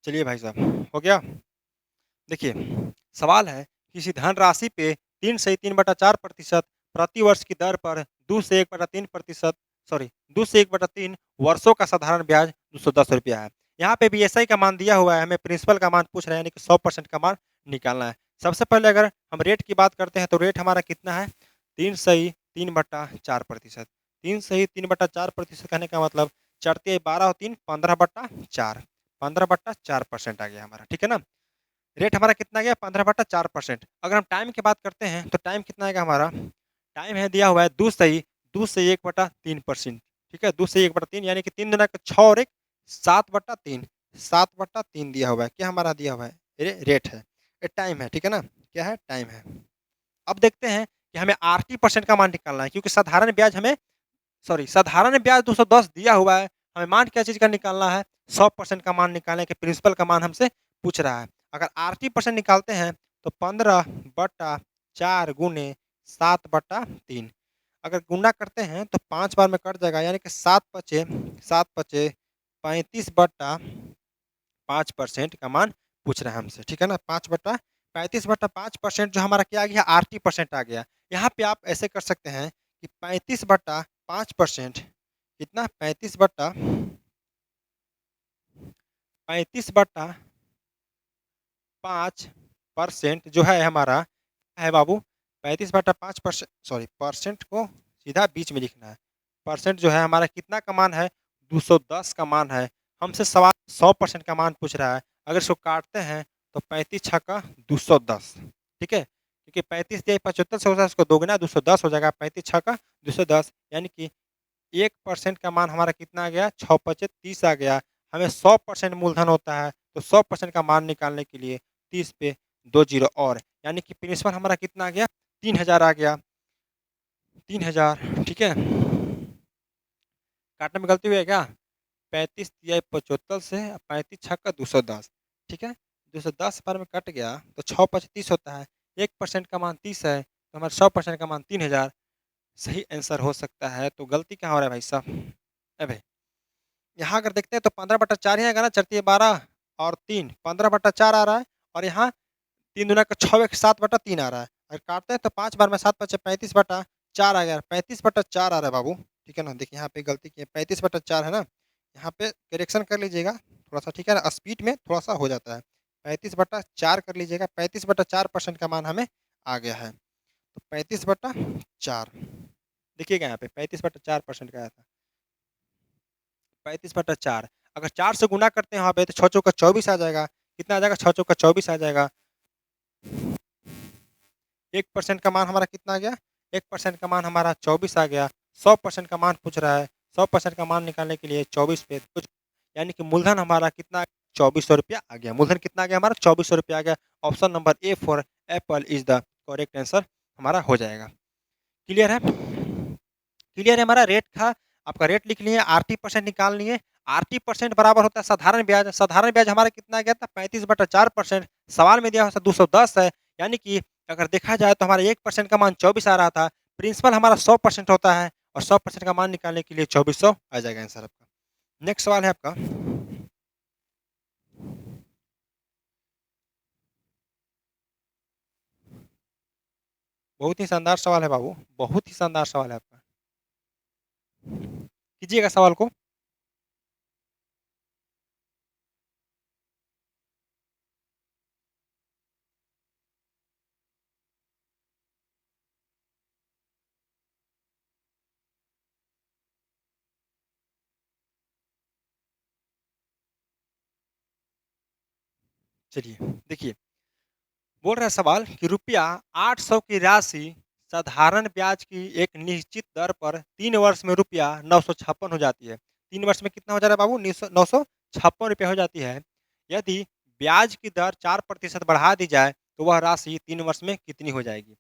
चलिए भाई साहब, हो गया? देखिए, सवाल है, किसी धनराशि पे 3 से 3/4% प्रति वर्ष की दर पर 2 से 1/3%, सॉरी 2 से 1/3 वर्षों का साधारण ब्याज ₹210 है। यहाँ पे भी एसआई का मान दिया हुआ है, हमें प्रिंसिपल का मान पूछ रहे हैं, यानी कि 100% का मान निकालना है। सबसे पहले अगर हम रेट की बात करते हैं तो रेट हमारा कितना है? 3/4%। 3/4% कहने का मतलब 4 तिया 12 और 3 15/4, 15/4% आ गया हमारा, ठीक है ना? रेट हमारा कितना आ गया 15/4%। अगर हम टाइम की बात करते हैं तो टाइम कितना आएगा हमारा? टाइम है दिया हुआ है 2 से 1/3%, ठीक है? 2 से 1/3 यानी कि 3 दूना 6 और 1 7/3, 7/3 दिया हुआ है। क्या हमारा दिया हुआ है? रेट है, ये टाइम है, ठीक है ना? क्या है? टाइम है। अब देखते हैं कि हमें आरटी परसेंट का मान निकालना है क्योंकि साधारण ब्याज हमें साधारण ब्याज 210 दिया हुआ है। हमें मान क्या चीज़ का निकालना है? 100% का मान निकालना है कि प्रिंसिपल का मान हमसे पूछ रहा है। अगर आरटी परसेंट निकालते हैं तो 15/4 गुने 7/3। अगर गुना करते हैं तो 5 बार में कट जाएगा यानी कि 7 पचे 35/5% का मान पूछ रहा है हमसे, ठीक है ना? 5/35/5% जो हमारा क्या आ गया? आरटी परसेंट आ गया। यहाँ पे आप ऐसे कर सकते हैं कि 35/5% कितना? 35/5% जो है हमारा है बाबू 35/5% परसेंट को सीधा बीच में लिखना है। परसेंट जो है हमारा कितना का मान है? 210 का मान है। हमसे सवाल 100% का मान पूछ रहा है। अगर इसको काटते हैं तो 35 छक्का 210, ठीक है? क्योंकि 35 दिया 75 से होता है इसको दोगुना 210 हो जाएगा 35 छक्का 210 यानी कि 1% का मान हमारा कितना आ गया? 6 पचे 30 आ गया। हमें 100% मूलधन होता है तो 100% का मान निकालने के लिए 30 पे 2 जीरो और यानी कि प्रिंसिपल हमारा कितना आ गया? 3000 आ गया। 3000 ठीक है? काटने में गलती हुई है क्या? 35 तिया 75 से 35 छक्का 210, ठीक है? 210 बार में कट गया तो 6 पचे 30 होता है। 1% का मान 30 है तो हमारा 100% का मान 3000 सही आंसर हो सकता है। तो गलती कहाँ हो रहा है भाई साहब? अबे! यहाँ अगर देखते हैं तो 15/4 ही आएगा ना, चरती है 12 और 3 15/4 आ रहा है और यहाँ 3 दूना का 6 एक 7/3 आ रहा है। अगर काटते हैं तो 5 बार में 7 पचे 35/4 आ गया। 35/4 आ रहा है बाबू, ठीक है ना? देखिए यहाँ पे गलती की है 35/4 है ना? यहाँ पे करेक्शन कर लीजिएगा थोड़ा-सा, ठीक है ना? स्पीड में थोड़ा-सा हो जाता है। 35/4 कर लीजिएगा, 35/4% का मान हमें आ गया है। तो 35/4 देखिएगा यहाँ पे 35/4% का आया था। 35/4 अगर 4 से गुना करते हैं वहाँ पे तो 6 चौका 24 आ जाएगा। कितना आ जाएगा? 6 चौका 24 आ जाएगा। 1% का मान हमारा कितना आ गया? 1% का मान हमारा 24 आ गया। 100% का मान पूछ रहा है। 100% का मान निकालने के लिए 24 पे कुछ यानी कि मूलधन हमारा कितना? ₹2400 आ गया। मूलधन कितना आ गया हमारा? ₹2400 आ गया। Option number A for Apple is the correct answer हमारा हो जाएगा। क्लियर है? क्लियर है हमारा रेट था, आपका रेट लिख लिए, आरटी परसेंट निकाल लिए। आरटी परसेंट बराबर होता है साधारण ब्याज हमारा कितना आ गया था? 35/4%। सवाल में दिया हुआ था 210 है, यानी कि अगर देखा जाए तो हमारा 1% का मान 24 आ रहा था। प्रिंसिपल हमारा 100% होता है और 100% का मान निकालने के लिए 2400 आ जाएगा आंसर आपका। नेक्स्ट सवाल है आपका। बहुत ही शानदार सवाल है बाबू, बहुत ही शानदार सवाल है आपका। कीजिएगा सवाल को। चलिए, देखिए बोल रहा है सवाल कि रुपया 800 की राशि साधारण ब्याज की एक निश्चित दर पर 3 वर्ष में रुपया 956 हो जाती है। 3 वर्ष में कितना हो जा रहा है बाबू? 956 रुपये हो जाती है। यदि ब्याज की दर 4% बढ़ा दी जाए तो वह राशि 3 वर्ष में कितनी हो जाएगी?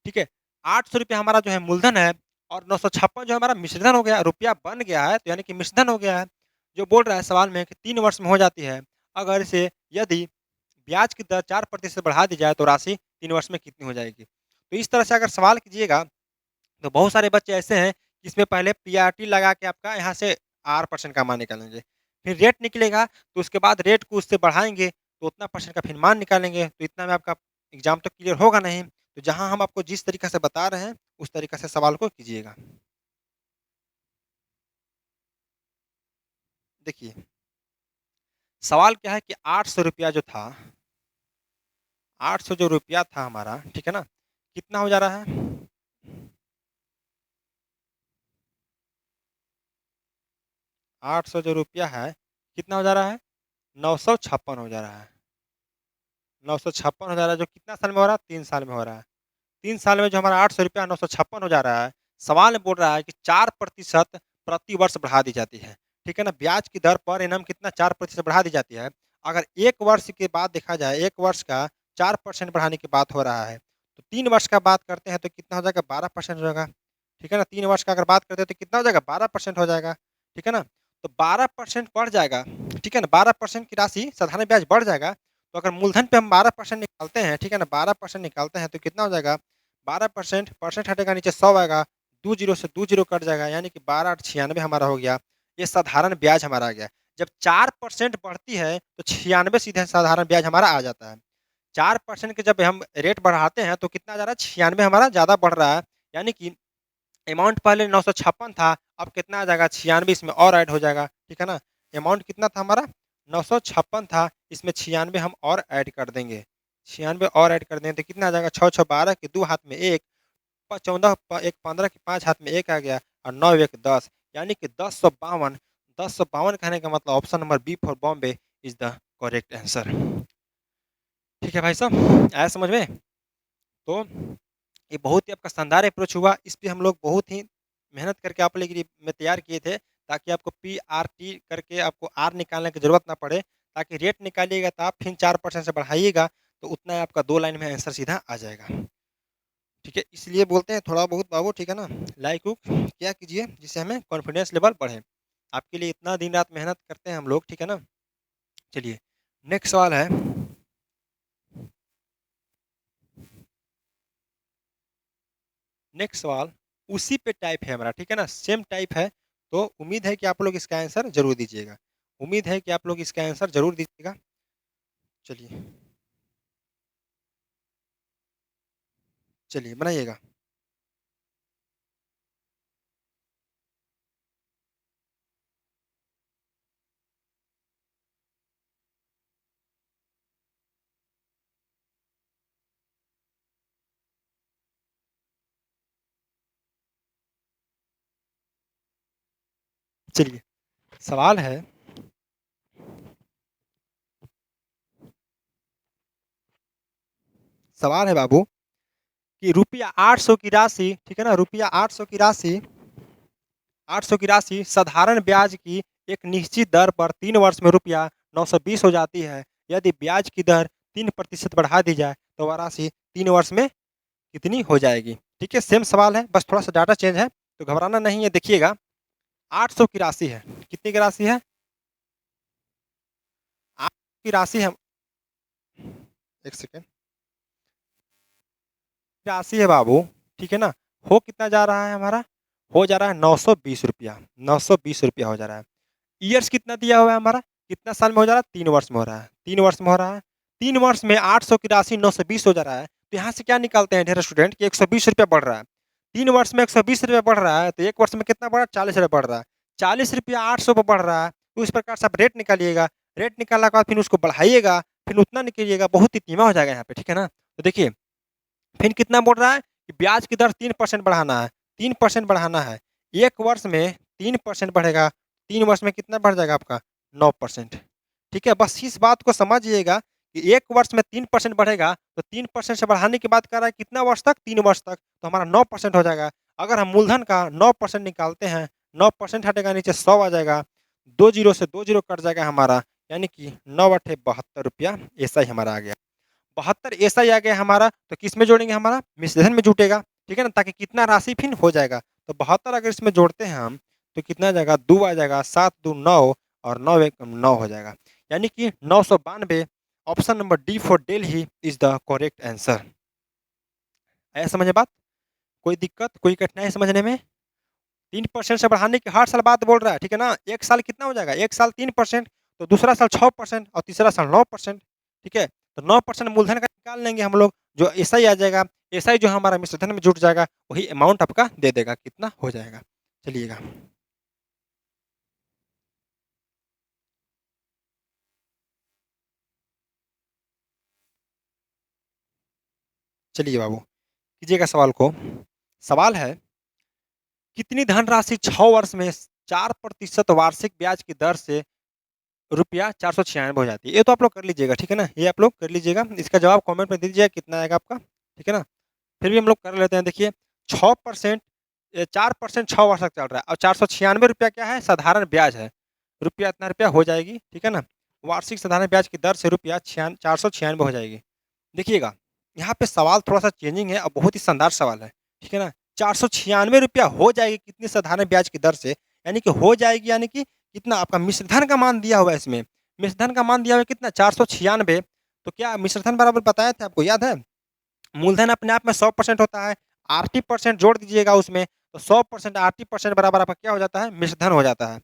ठीक है, 800 रुपये हमारा जो है मूलधन है और 956 जो हमारा मिश्रधन हो गया, रुपया बन गया है तो यानी कि मिश्रधन हो गया है। जो बोल रहा है सवाल में कि 3 वर्ष में हो जाती है। अगर इसे यदि ब्याज की दर 4% बढ़ा दी जाए तो राशि 3 वर्ष में कितनी हो जाएगी? तो इस तरह से अगर सवाल कीजिएगा तो बहुत सारे बच्चे ऐसे हैं कि इसमें पहले पीआरटी लगा के आपका यहाँ से आर परसेंट का मान निकालेंगे। फिर रेट निकलेगा तो उसके बाद रेट को उससे बढ़ाएँगे तो उतना परसेंट का फिर मान निकालेंगे। तो इतना में आपका एग्ज़ाम तो क्लियर होगा नहीं। तो जहाँ हम आपको जिस तरीक़े से बता रहे हैं उस तरीक़े से सवाल को कीजिएगा। देखिए, सवाल क्या है कि 800 रुपया जो था 800 जो रुपया था हमारा, ठीक है ना? कितना हो जा रहा है? 800 जो रुपया है, कितना हो जा रहा है? 956 हो जा रहा है। 956 हो जा रहा है, जो कितना साल में हो रहा है? 3 साल में हो रहा है। 3 साल में जो हमारा 800 रुपया 956 हो जा रहा है, सवाल बोल रहा है कि 4% प्रति वर्ष बढ़ा दी जाती है। ठीक है ना? ब्याज की दर पर एनम कितना 4% बढ़ा दी जाती है। अगर 1 वर्ष के बाद देखा जाए, 1 वर्ष का 4% बढ़ाने की बात हो रहा है, तो 3 वर्ष का बात करते हैं तो कितना हो जाएगा? 12% हो जाएगा। ठीक है ना? 3 वर्ष का अगर बात करते हैं तो कितना हो जाएगा? 12% हो जाएगा। ठीक है ना? तो 12% बढ़ जाएगा। ठीक है ना? 12% की राशि साधारण ब्याज बढ़ जाएगा। तो अगर मूलधन पे हम 12% निकालते हैं, ठीक है ना? 12% निकालते हैं तो कितना हो जाएगा? 12% परसेंट हटेगा, नीचे 100 आएगा, 2 जीरो से 2 जीरो कट जाएगा, यानी कि 12 8 96 हमारा हो गया। ये साधारण ब्याज हमारा आ गया। जब 4% बढ़ती है तो 96 सीधे साधारण ब्याज हमारा आ जाता है। 4% के जब हम रेट बढ़ाते हैं तो कितना जा रहा है? 96 हमारा ज़्यादा बढ़ रहा है। यानी कि अमाउंट पहले 956 था, अब कितना आ जाएगा? 96 इसमें और ऐड हो जाएगा। ठीक है ना? अमाउंट कितना था हमारा? 956 था, इसमें 96 हम और ऐड कर देंगे। 96 और ऐड कर देंगे तो कितना आ जाएगा? 6 6 12 के 2 हाथ में 1, 14 1 15 के 5 हाथ में 1 आ गया, और 9 1 10, यानी कि 1052। 1052 कहने का मतलब option number B for Bombay is the correct answer. ठीक है भाई साहब, आया समझ में? तो ये बहुत ही आपका शानदार अप्रोच हुआ। इस पे हम लोग बहुत ही मेहनत करके आप लोग के लिए में तैयार किए थे, ताकि आपको पीआरटी करके आपको आर निकालने की ज़रूरत ना पड़े, ताकि रेट निकालिएगा तो आप फिर 4% से बढ़ाइएगा, तो उतना आपका 2 लाइन में आंसर सीधा आ जाएगा। ठीक है? इसलिए बोलते हैं थोड़ा बहुत बाबू, ठीक है ना? लाइक उक क्या कीजिए जिससे हमें कॉन्फिडेंस लेवल बढ़े। आपके लिए इतना दिन-रात मेहनत करते हैं हम लोग, ठीक है ना? चलिए, नेक्स्ट सवाल है। नेक्स्ट सवाल उसी पे टाइप है हमारा, ठीक है ना? सेम टाइप है, तो उम्मीद है कि आप लोग इसका आंसर ज़रूर दीजिएगा। उम्मीद है कि आप लोग इसका आंसर ज़रूर दीजिएगा। चलिए, चलिए बनाइएगा। चलिए, सवाल है, सवाल है बाबू कि रुपया 800 की राशि, ठीक है ना? रुपया 800 की राशि, 800 की राशि साधारण ब्याज की एक निश्चित दर पर 3 वर्ष में रुपया 920 हो जाती है। यदि ब्याज की दर 3% बढ़ा दी जाए तो वह राशि 3 वर्ष में कितनी हो जाएगी? ठीक है, सेम सवाल है, बस थोड़ा-सा डाटा चेंज है, तो घबराना नहीं है। देखिएगा, 800 की राशि है, कितनी की राशि है? 800 की राशि है, 1 सेकंड, राशि है बाबू, ठीक है ना? हो कितना जा रहा है हमारा? हो जा रहा है 920 रुपया, 920 रुपया हो जा रहा है। ईयर्स कितना दिया हुआ है हमारा? कितना साल में हो जा रहा है? 3 वर्ष में हो रहा है, 3 वर्ष में हो रहा है। 3 वर्ष में 800 की राशि 920 हो जा रहा है, तो यहाँ से क्या निकालते हैं ढेर स्टूडेंट कि 120 रुपया बढ़ रहा है। 3 वर्ष में 120 रुपया बढ़ रहा है, तो 1 वर्ष में कितना बढ़ रहा है? 40 रुपया बढ़ रहा है। 40 रुपया 800 पे बढ़ रहा है, तो इस प्रकार से आप रेट निकालिएगा। रेट निकालने के बाद फिर उसको बढ़ाइएगा, फिर उतना निकालिएगा, बहुत ही धीमा हो जाएगा यहाँ पे, ठीक है ना? तो देखिए, फिर कितना बोल रहा है कि ब्याज की दर 3% बढ़ाना है, 3% बढ़ाना है। 1 वर्ष में 3% बढ़ेगा, 3 वर्ष में कितना बढ़ जाएगा आपका? 9%। ठीक है? बस इस बात को समझिएगा कि 1 वर्ष में 3% बढ़ेगा, तो 3% से बढ़ाने की बात कर रहा है कितना वर्ष तक? 3 वर्ष तक, तो हमारा 9% हो जाएगा। अगर हम मूलधन का 9% निकालते हैं, 9% हटेगा, नीचे 100 आ जाएगा, 2 जीरो से 2 जीरो कट जाएगा हमारा, यानी कि 9 अट्ठे 72 रुपया, ऐसा ही हमारा आ गया। 72 ऐसा ही आ गया हमारा, तो किस में जोड़ेंगे? हमारा मिश्रधन में जुटेगा, ठीक है ना? ताकि कितना राशि फिर हो जाएगा, तो 72 अगर इसमें जोड़ते हैं हम, तो कितना आ जाएगा? 2 आ जाएगा, 7 2 9, और 9 1 9 हो जाएगा, यानी कि 992। Option number D for Delhi is the correct answer. आया समझ में बात? कोई दिक्कत, कोई कठिनाई समझने में? 3% से बढ़ाने की हर साल बात बोल रहा है, ठीक है ना? 1 साल कितना हो जाएगा? 1 साल 3%, तो दूसरा साल 6% और तीसरा साल 9%, ठीक है? तो 9% मूलधन का निकाल लेंगे हम लोग, जो एसआई आ जाएगा, एसआई जो हमारा मिश्रधन में जुट जाएगा, वही अमाउंट आपका दे देगा, कितना हो जाएगा। चलिएगा, चलिए बाबू, कीजिएगा सवाल को। सवाल है, कितनी धनराशि 6 वर्ष में 4% वार्षिक ब्याज की दर से रुपया 496 हो जाती है। ये तो आप लोग कर लीजिएगा, ठीक है ना? ये आप लोग कर लीजिएगा। इसका जवाब कमेंट में दे दीजिएगा कितना आएगा आपका, ठीक है ना? फिर भी हम लोग कर लेते हैं। देखिए 6% 4% 6 वर्ष तक चल रहा है और 496 रुपया क्या है? साधारण ब्याज है। रुपया इतना रुपया हो जाएगी, ठीक है ना? वार्षिक साधारण ब्याज की दर से रुपया 496 हो जाएगी। देखिएगा, यहाँ पे सवाल थोड़ा-सा चेंजिंग है और बहुत ही शानदार सवाल है, ठीक है ना? 496 रुपया हो जाएगी कितनी साधारण ब्याज की दर से? यानी कि हो जाएगी यानी कि कितना आपका मिश्र धन का मान दिया हुआ है इसमें। मिश्र धन का मान दिया हुआ है कितना? 496। तो क्या मिश्र धन बराबर बताए थे आपको, याद है? मूलधन अपने आप में 100% होता है, आरटी परसेंट जोड़ दीजिएगा उसमें, तो 100% आरटी परसेंट बराबर आपका क्या हो जाता है? मिश्रधन हो जाता है।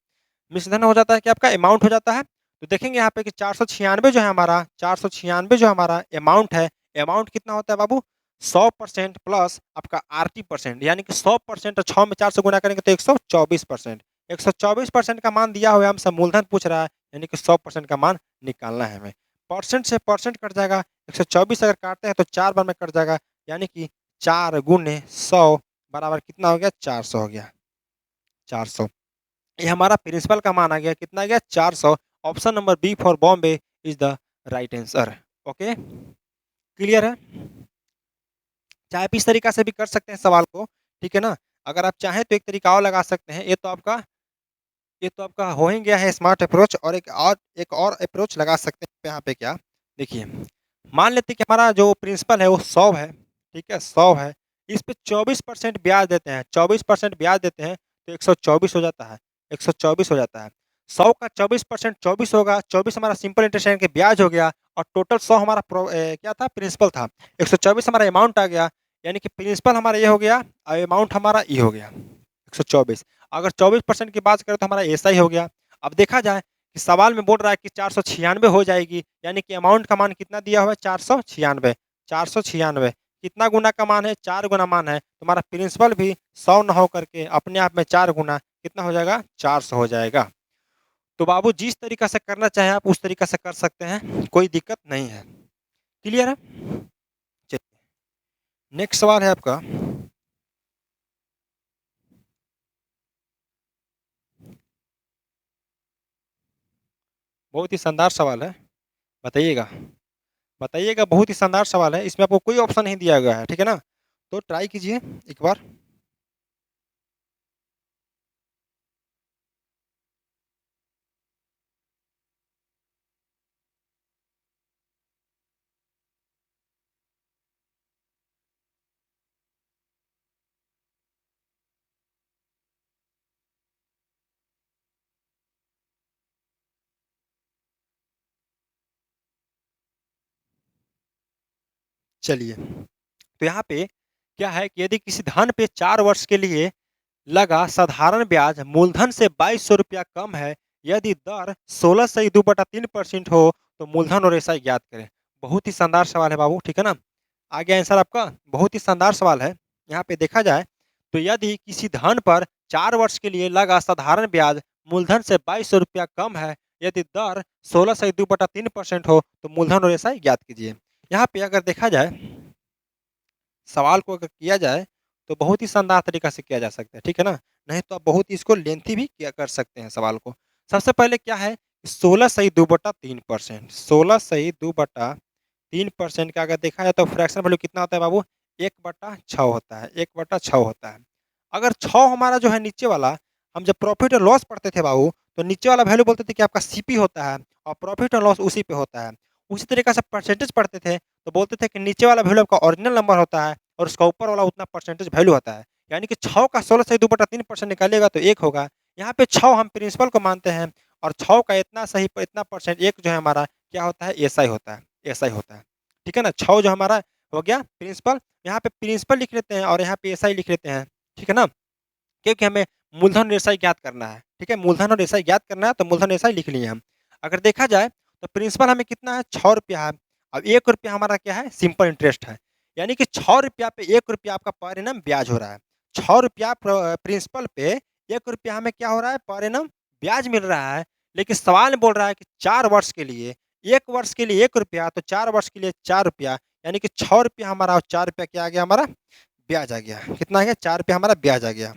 मिश्रधन हो जाता है कि आपका अमाउंट हो जाता है। तो देखेंगे यहाँ पे कि 496 जो है हमारा 496 जो हमारा अमाउंट है, अमाउंट कितना होता है बाबू? 100% प्लस आपका आरटी परसेंट, यानी कि 100% और 6 में 4 से गुणा करेंगे तो 124%। 124% का मान दिया हुआ है, हमसे मूलधन पूछ रहा है, यानी कि 100% का मान निकालना है हमें। परसेंट से परसेंट कट जाएगा, 124 अगर काटते हैं तो 4 बार में कट जाएगा, यानी कि 4 गुने 100 बराबर कितना हो गया? 400 हो गया, 400। ये हमारा प्रिंसिपल का मान आ गया, कितना आ गया? 400। Option number B for Bombay is the right answer. Okay, clear है? चाहे आप इस तरीका से भी कर सकते हैं सवाल को, ठीक है ना? अगर आप चाहें तो एक तरीका और लगा सकते हैं। ये तो आपका हो ही गया है स्मार्ट अप्रोच, और एक और अप्रोच लगा सकते हैं यहाँ पे। क्या? देखिए, मान लेते हैं कि हमारा जो प्रिंसिपल है वो 100 है, ठीक है? 100 है, इस पे 24% ब्याज देते हैं, 24% ब्याज देते हैं तो 124 हो जाता है, 124 हो जाता है। 100 का 24% 24 होगा, 24 हमारा सिंपल इंटरेस्ट यानी कि ब्याज हो गया, और टोटल 100 हमारा क्या था? प्रिंसिपल था। 124 हमारा अमाउंट आ गया, यानी कि प्रिंसिपल हमारा ये हो गया और अमाउंट हमारा ये हो गया 124। अगर 24% की बात करें तो हमारा ऐसा ही हो गया। अब देखा जाए कि सवाल में बोल रहा है कि 496 हो जाएगी, यानी कि अमाउंट का मान कितना दिया हुआ है? 496। 496 कितना गुना का मान है? 4 गुना मान है। तुम्हारा प्रिंसिपल भी 100 न हो करके अपने आप में 4 गुना कितना हो जाएगा? 400 हो जाएगा। तो बाबू जिस तरीका से करना चाहें आप उस तरीका से कर सकते हैं, कोई दिक्कत नहीं है। क्लियर है? चलिए, नेक्स्ट सवाल है आपका। बहुत ही शानदार सवाल है, बताइएगा। बताइएगा, बहुत ही शानदार सवाल है, इसमें आपको कोई ऑप्शन नहीं दिया गया है, ठीक है ना? तो ट्राई कीजिए एक बार। चलिए, तो यहाँ पे क्या है कि यदि किसी धन पे 4 वर्ष के लिए लगा साधारण ब्याज मूलधन से 2200 रुपया कम है, यदि दर 16 से 2/3% हो तो मूलधन और एसआई ज्ञात करें। बहुत ही शानदार सवाल है बाबू, ठीक है ना? आ गया आंसर आपका। बहुत ही शानदार सवाल है। यहाँ पे देखा जाए तो यदि किसी धन पर 4 वर्ष के लिए लगा साधारण ब्याज मूलधन से 2200 रुपया कम है, यदि दर 16 से 2/3% हो तो मूलधन और एसआई ज्ञात कीजिए। यहाँ पे अगर देखा जाए, सवाल को अगर किया जाए तो बहुत ही शानदार तरीका से किया जा सकता है, ठीक है ना? नहीं तो आप बहुत ही इसको लेंथी भी किया कर सकते हैं सवाल को। सबसे पहले क्या है, 16 सही 2/3%, 16 सही 2/3% का अगर देखा जाए तो फ्रैक्शन वैल्यू कितना होता है बाबू? 1/6 होता है, 1/6 होता है। अगर 6 हमारा जो है नीचे वाला, हम जब प्रॉफिट और लॉस पढ़ते थे बाबू, तो नीचे वाला वैल्यू बोलते थे कि आपका सीपी होता है और प्रॉफिट और लॉस उसी पे होता है। उसी तरीके से परसेंटेज पढ़ते थे तो बोलते थे कि नीचे वाला वैल्यू आपका ओरिजिनल नंबर होता है और उसका ऊपर वाला उतना परसेंटेज वैल्यू होता है। यानी कि 6 का 16 से 2/3% निकालिएगा तो 1 होगा। यहाँ पे 6 हम प्रिंसिपल को मानते हैं और 6 का इतना सही इतना परसेंट 1 जो है हमारा क्या होता है? एसआई होता है, एसआई होता है। ठीक है ना? 6 जो हमारा हो गया प्रिंसिपल, यहाँ पे प्रिंसिपल लिख लेते हैं और यहाँ पे एसआई लिख लेते हैं। ठीक है ना? क्योंकि हमें मूलधन और एसआई ज्ञात करना है। ठीक है? मूलधन और एसआई ज्ञात करना है तो मूलधन एसआई लिख लिए हम। अगर देखा जाए तो प्रिंसिपल हमें कितना है? 6 रुपया है। अब 1 रुपया हमारा क्या है? सिंपल इंटरेस्ट है। यानी कि 6 रुपया पे 1 रुपया आपका पर एनम ब्याज हो रहा है। 6 रुपया प्रिंसिपल पे 1 रुपया हमें क्या हो रहा है? पर एनम ब्याज मिल रहा है। लेकिन सवाल में बोल रहा है कि 4 वर्ष के लिए, 1 वर्ष के लिए 1 रुपया तो 4 वर्ष के लिए 4 रुपया, यानी कि 6 रुपया हमारा और 4 रुपया क्या आ गया हमारा? ब्याज आ गया। कितना आ गया? 4 रुपया हमारा ब्याज आ गया।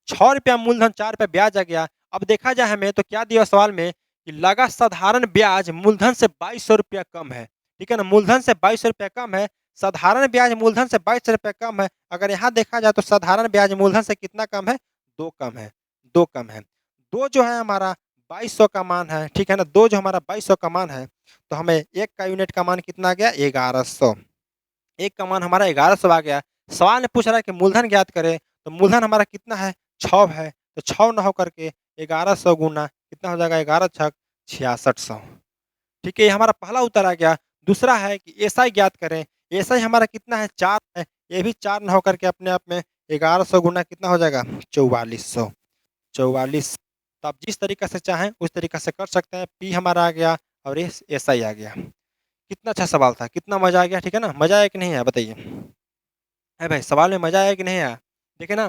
₹6 मूलधन, ₹4 ब्याज आ गया। अब देखा जाए हमें तो क्या दिया सवाल में कि लगा साधारण ब्याज मूलधन से ₹2200 कम है। ठीक है ना? मूलधन से ₹2200 कम है, साधारण ब्याज मूलधन से ₹2200 कम है। अगर यहाँ देखा जाए तो साधारण ब्याज मूलधन से कितना कम है? 2 कम है, 2 कम है। 2 जो है हमारा 2200 का मान है, ठीक है ना? 2 जो हमारा 2200 का मान है, तो हमें 1 का यूनिट का मान कितना आ गया? 1100। 1 का मान हमारा 1100 आ गया। सवाल में पूछ रहा है कि मूलधन ज्ञात करें, तो मूलधन हमारा कितना है? 6 है, तो 6 ना होकर के 1100 गुना कितना हो जाएगा? 11 छक 6600। ठीक है, ये हमारा पहला उत्तर आ गया। दूसरा है कि एसआई ज्ञात करें। एसआई हमारा कितना है? 4 है। ये भी 4 ना होकर के अपने आप में 1100 गुना कितना हो जाएगा? 4400। 44। तो आप जिस तरीक़े से चाहें उस तरीक़े से कर सकते हैं। पी हमारा आ गया और एस एसआई आ गया। कितना अच्छा सवाल था, कितना मज़ा आ गया, ठीक है ना? मज़ा आया कि नहीं आया बताइए? है भाई, सवाल में मज़ा आया कि नहीं आया? देखिए ना,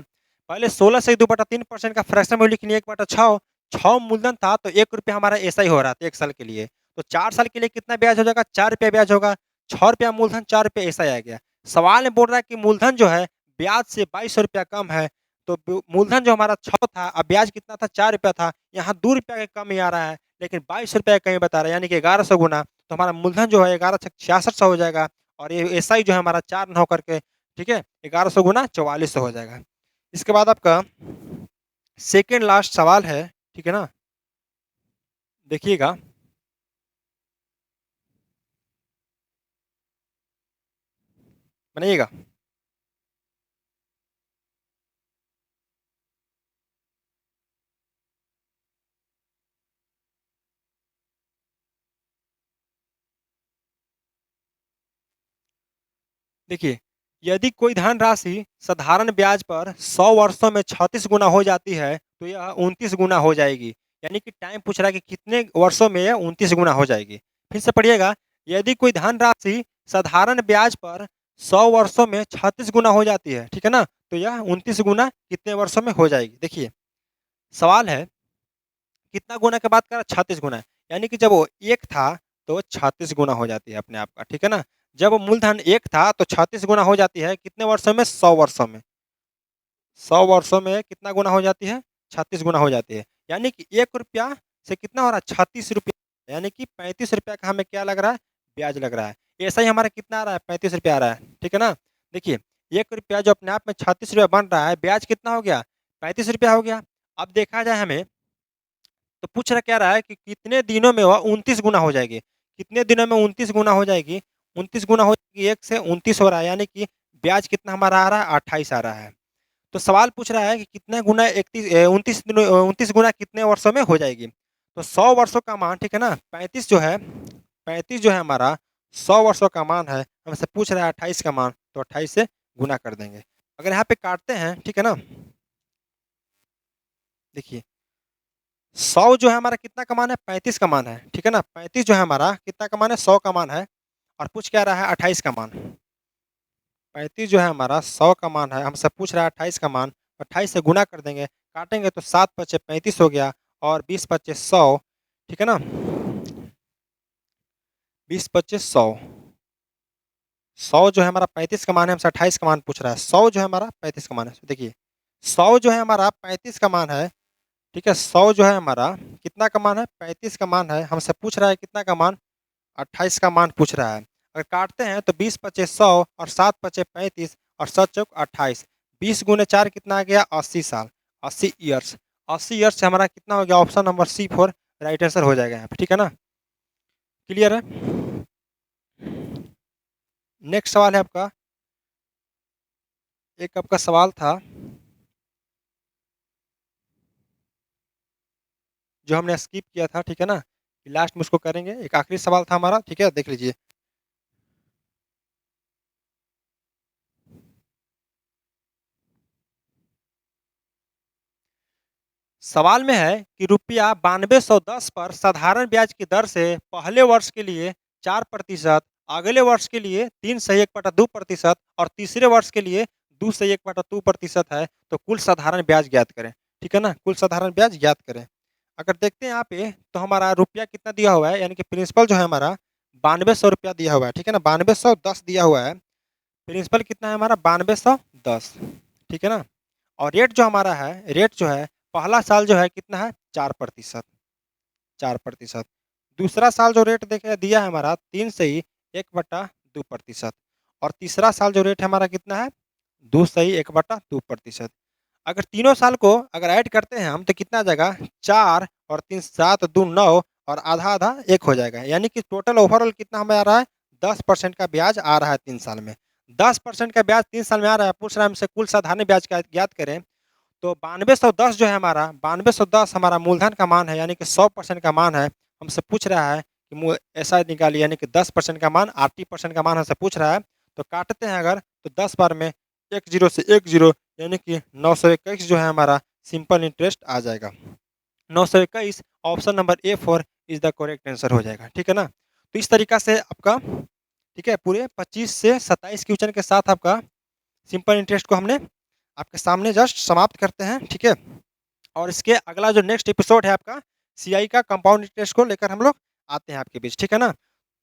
पहले 16 से 2/3% का फ्रैक्शन वैल्यू लिख लिए 1/6। 6 मूलधन था तो ₹1 हमारा एसआई हो रहा था 1 साल के लिए। तो 4 साल के लिए कितना ब्याज हो जाएगा? ₹4 ब्याज होगा। ₹6 मूलधन, ₹4 एसआई आ गया। सवाल में बोल रहा है कि मूलधन जो है ब्याज से ₹2200 कम है। तो मूलधन जो हमारा 6 था, अब ब्याज कितना था? ₹4 था। यहाँ ₹2 का कम ही आ रहा है, लेकिन ₹2200 का कम बता रहा है, यानी कि 1100 गुना। तो हमारा मूलधन जो है 11 छक 6600 हो जाएगा और ये एसआई जो है हमारा 4 ना होकर के, ठीक है, 1100 गुना 4400 हो जाएगा। इसके बाद आपका सेकंड लास्ट सवाल है, ठीक है ना? देखिएगा। बनाइएगा। देखिए, यदि कोई धनराशि साधारण ब्याज पर 100 वर्षों में 36 गुना हो जाती है, तो यह 29 गुना हो जाएगी। यानी कि टाइम पूछ रहा है कि कितने वर्षों में यह 29 गुना हो जाएगी। फिर से पढ़िएगा, यदि कोई धनराशि साधारण ब्याज पर 100 वर्षों में 36 गुना हो जाती है, ठीक है ना? तो यह 29 गुना कितने वर्षों में हो जाएगी? देखिए, सवाल है कितना गुना की बात कर रहा है? 36 गुना। यानी कि जब वो 1 था तो 36 गुना हो जाती है अपने आप का, ठीक है ना? जब मूलधन 1 था तो 36 गुना हो जाती है कितने वर्षों में? 100 वर्षों में। 100 वर्षों में कितना गुना हो जाती है? 36 गुना हो जाती है। यानी कि ₹1 से कितना हो रहा है? ₹36, यानी कि ₹35 का हमें क्या लग रहा है? ब्याज लग रहा है। ऐसा ही हमारा कितना आ रहा है? ₹35 आ रहा है, ठीक है ना? देखिए, ₹1 जो अपने आप में ₹36 बन रहा है, ब्याज कितना हो गया? ₹35 हो गया। अब देखा जाए हमें तो पूछ रहा क्या रहा है कि कितने दिनों में वह 29 गुना हो जाएगी? कितने दिनों में 29 गुना हो जाएगी? 29 गुना हो जाएगी, 1 से 29 हो रहा है, यानी कि ब्याज कितना हमारा आ रहा है? 28 आ रहा है। तो सवाल पूछ रहा है कि कितने गुना 29 गुना कितने वर्षों में हो जाएगी? तो 100 वर्षों का मान, ठीक है ना? 35 जो है हमारा 100 वर्षों का मान है, हमसे पूछ रहा है 28 का मान, तो 28 से गुना कर देंगे। अगर यहाँ पे काटते हैं, ठीक है ना? देखिए, 100 जो है हमारा कितना का मान है? 35 का मान है, ठीक है ना? 35 जो है हमारा कितना का मान है? 100 का मान है और पूछ क्या रहा है? 28 का मान। 35 जो है हमारा 100 का मान है, हमसे पूछ रहा है 28 का मान, 28 से गुना कर देंगे, काटेंगे तो 7 पचे 35 हो गया और 20 पचे 100, ठीक है ना? 20 पचे 100, 100 जो है हमारा 35 का मान है, हमसे 28 का मान पूछ रहा है। 100 जो है हमारा 35 का मान है, देखिए 100 जो है हमारा 35 का मान है, ठीक है? 100 जो है हमारा कितना का मान है? 35 का मान है, हमसे पूछ रहा है कितना का मान? 28 का मान पूछ रहा है। अगर काटते हैं तो 20 पचे 100 और 7 पचे 35 और 7 चौक 28। 20 गुने 4 कितना आ गया? 80 साल, 80 ईयर्स। 80 ईयर्स से हमारा कितना हो गया? Option number C 4 right answer हो जाएगा यहाँ पे, ठीक है ना? क्लियर है? नेक्स्ट सवाल है आपका, एक आपका सवाल था जो हमने स्किप किया था, ठीक है ना? लास्ट में उसको करेंगे। एक आखिरी सवाल था हमारा, ठीक है? देख लीजिए। सवाल में है कि रुपया 9210 पर साधारण ब्याज की दर से पहले वर्ष के लिए 4%, अगले वर्ष के लिए 3 से 1/2% और तीसरे वर्ष के लिए 2 से 1/2% है, तो कुल साधारण ब्याज ज्ञात करें, ठीक है ना? कुल साधारण ब्याज ज्ञात करें। अगर देखते हैं यहाँ पे तो हमारा रुपया कितना दिया हुआ है, यानी कि प्रिंसिपल जो है हमारा 9200 दिया हुआ है, ठीक है ना? 9210 दिया हुआ है। प्रिंसिपल कितना है हमारा? 9210, ठीक है ना? और रेट जो हमारा है, रेट जो है पहला साल जो है कितना है 4%, 4%। दूसरा साल जो रेट देखिए दिया है हमारा 3 से ही 1/2%। और तीसरा साल जो रेट हमारा कितना है 2 से ही 1/2%। अगर तीनों साल को अगर ऐड करते हैं हम तो कितना आ जाएगा 4 और 3 7 2 9 और आधा आधा 1 हो जाएगा, यानी कि टोटल ओवरऑल कितना हमें आ रहा है 10% का ब्याज आ रहा है 3 साल में। 10% का ब्याज 3 साल में आ रहा है, पूछ रहा है हमसे कुल साधारण ब्याज का ज्ञात करें। तो 9210 जो है हमारा 9210 हमारा मूलधन का मान है, यानी कि 100% का मान है। हमसे पूछ रहा है कि ऐसा निकालिए, यानी कि 10% का मान 80% का मान हमसे पूछ रहा है। तो काटते हैं अगर तो 10 बार में 1 जीरो से 1 जीरो, यानी कि 921 जो है हमारा सिंपल इंटरेस्ट आ जाएगा। 921 option number A4 is the correct answer हो जाएगा। ठीक है ना। तो इस तरीका से आपका ठीक है पूरे 25 से 27 क्वेश्चन के साथ आपका सिंपल इंटरेस्ट को हमने आपके सामने जस्ट समाप्त करते हैं। ठीक है। और इसके अगला जो नेक्स्ट एपिसोड है आपका सीआई का कंपाउंड इंटरेस्ट को लेकर हम लोग आते हैं आपके बीच। ठीक है ना।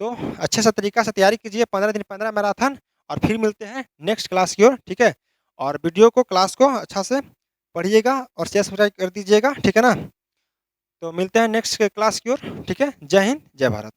तो अच्छे से तरीका से तैयारी कीजिए, 15 दिन 15 मैराथन। और फिर मिलते हैं नेक्स्ट क्लास की ओर। ठीक है। और वीडियो को क्लास को अच्छा से पढ़िएगा और शेयर सब्सक्राइब कर दीजिएगा। ठीक है ना। तो मिलते हैं नेक्स्ट क्लास की ओर। ठीक है। जय हिंद, जय भारत।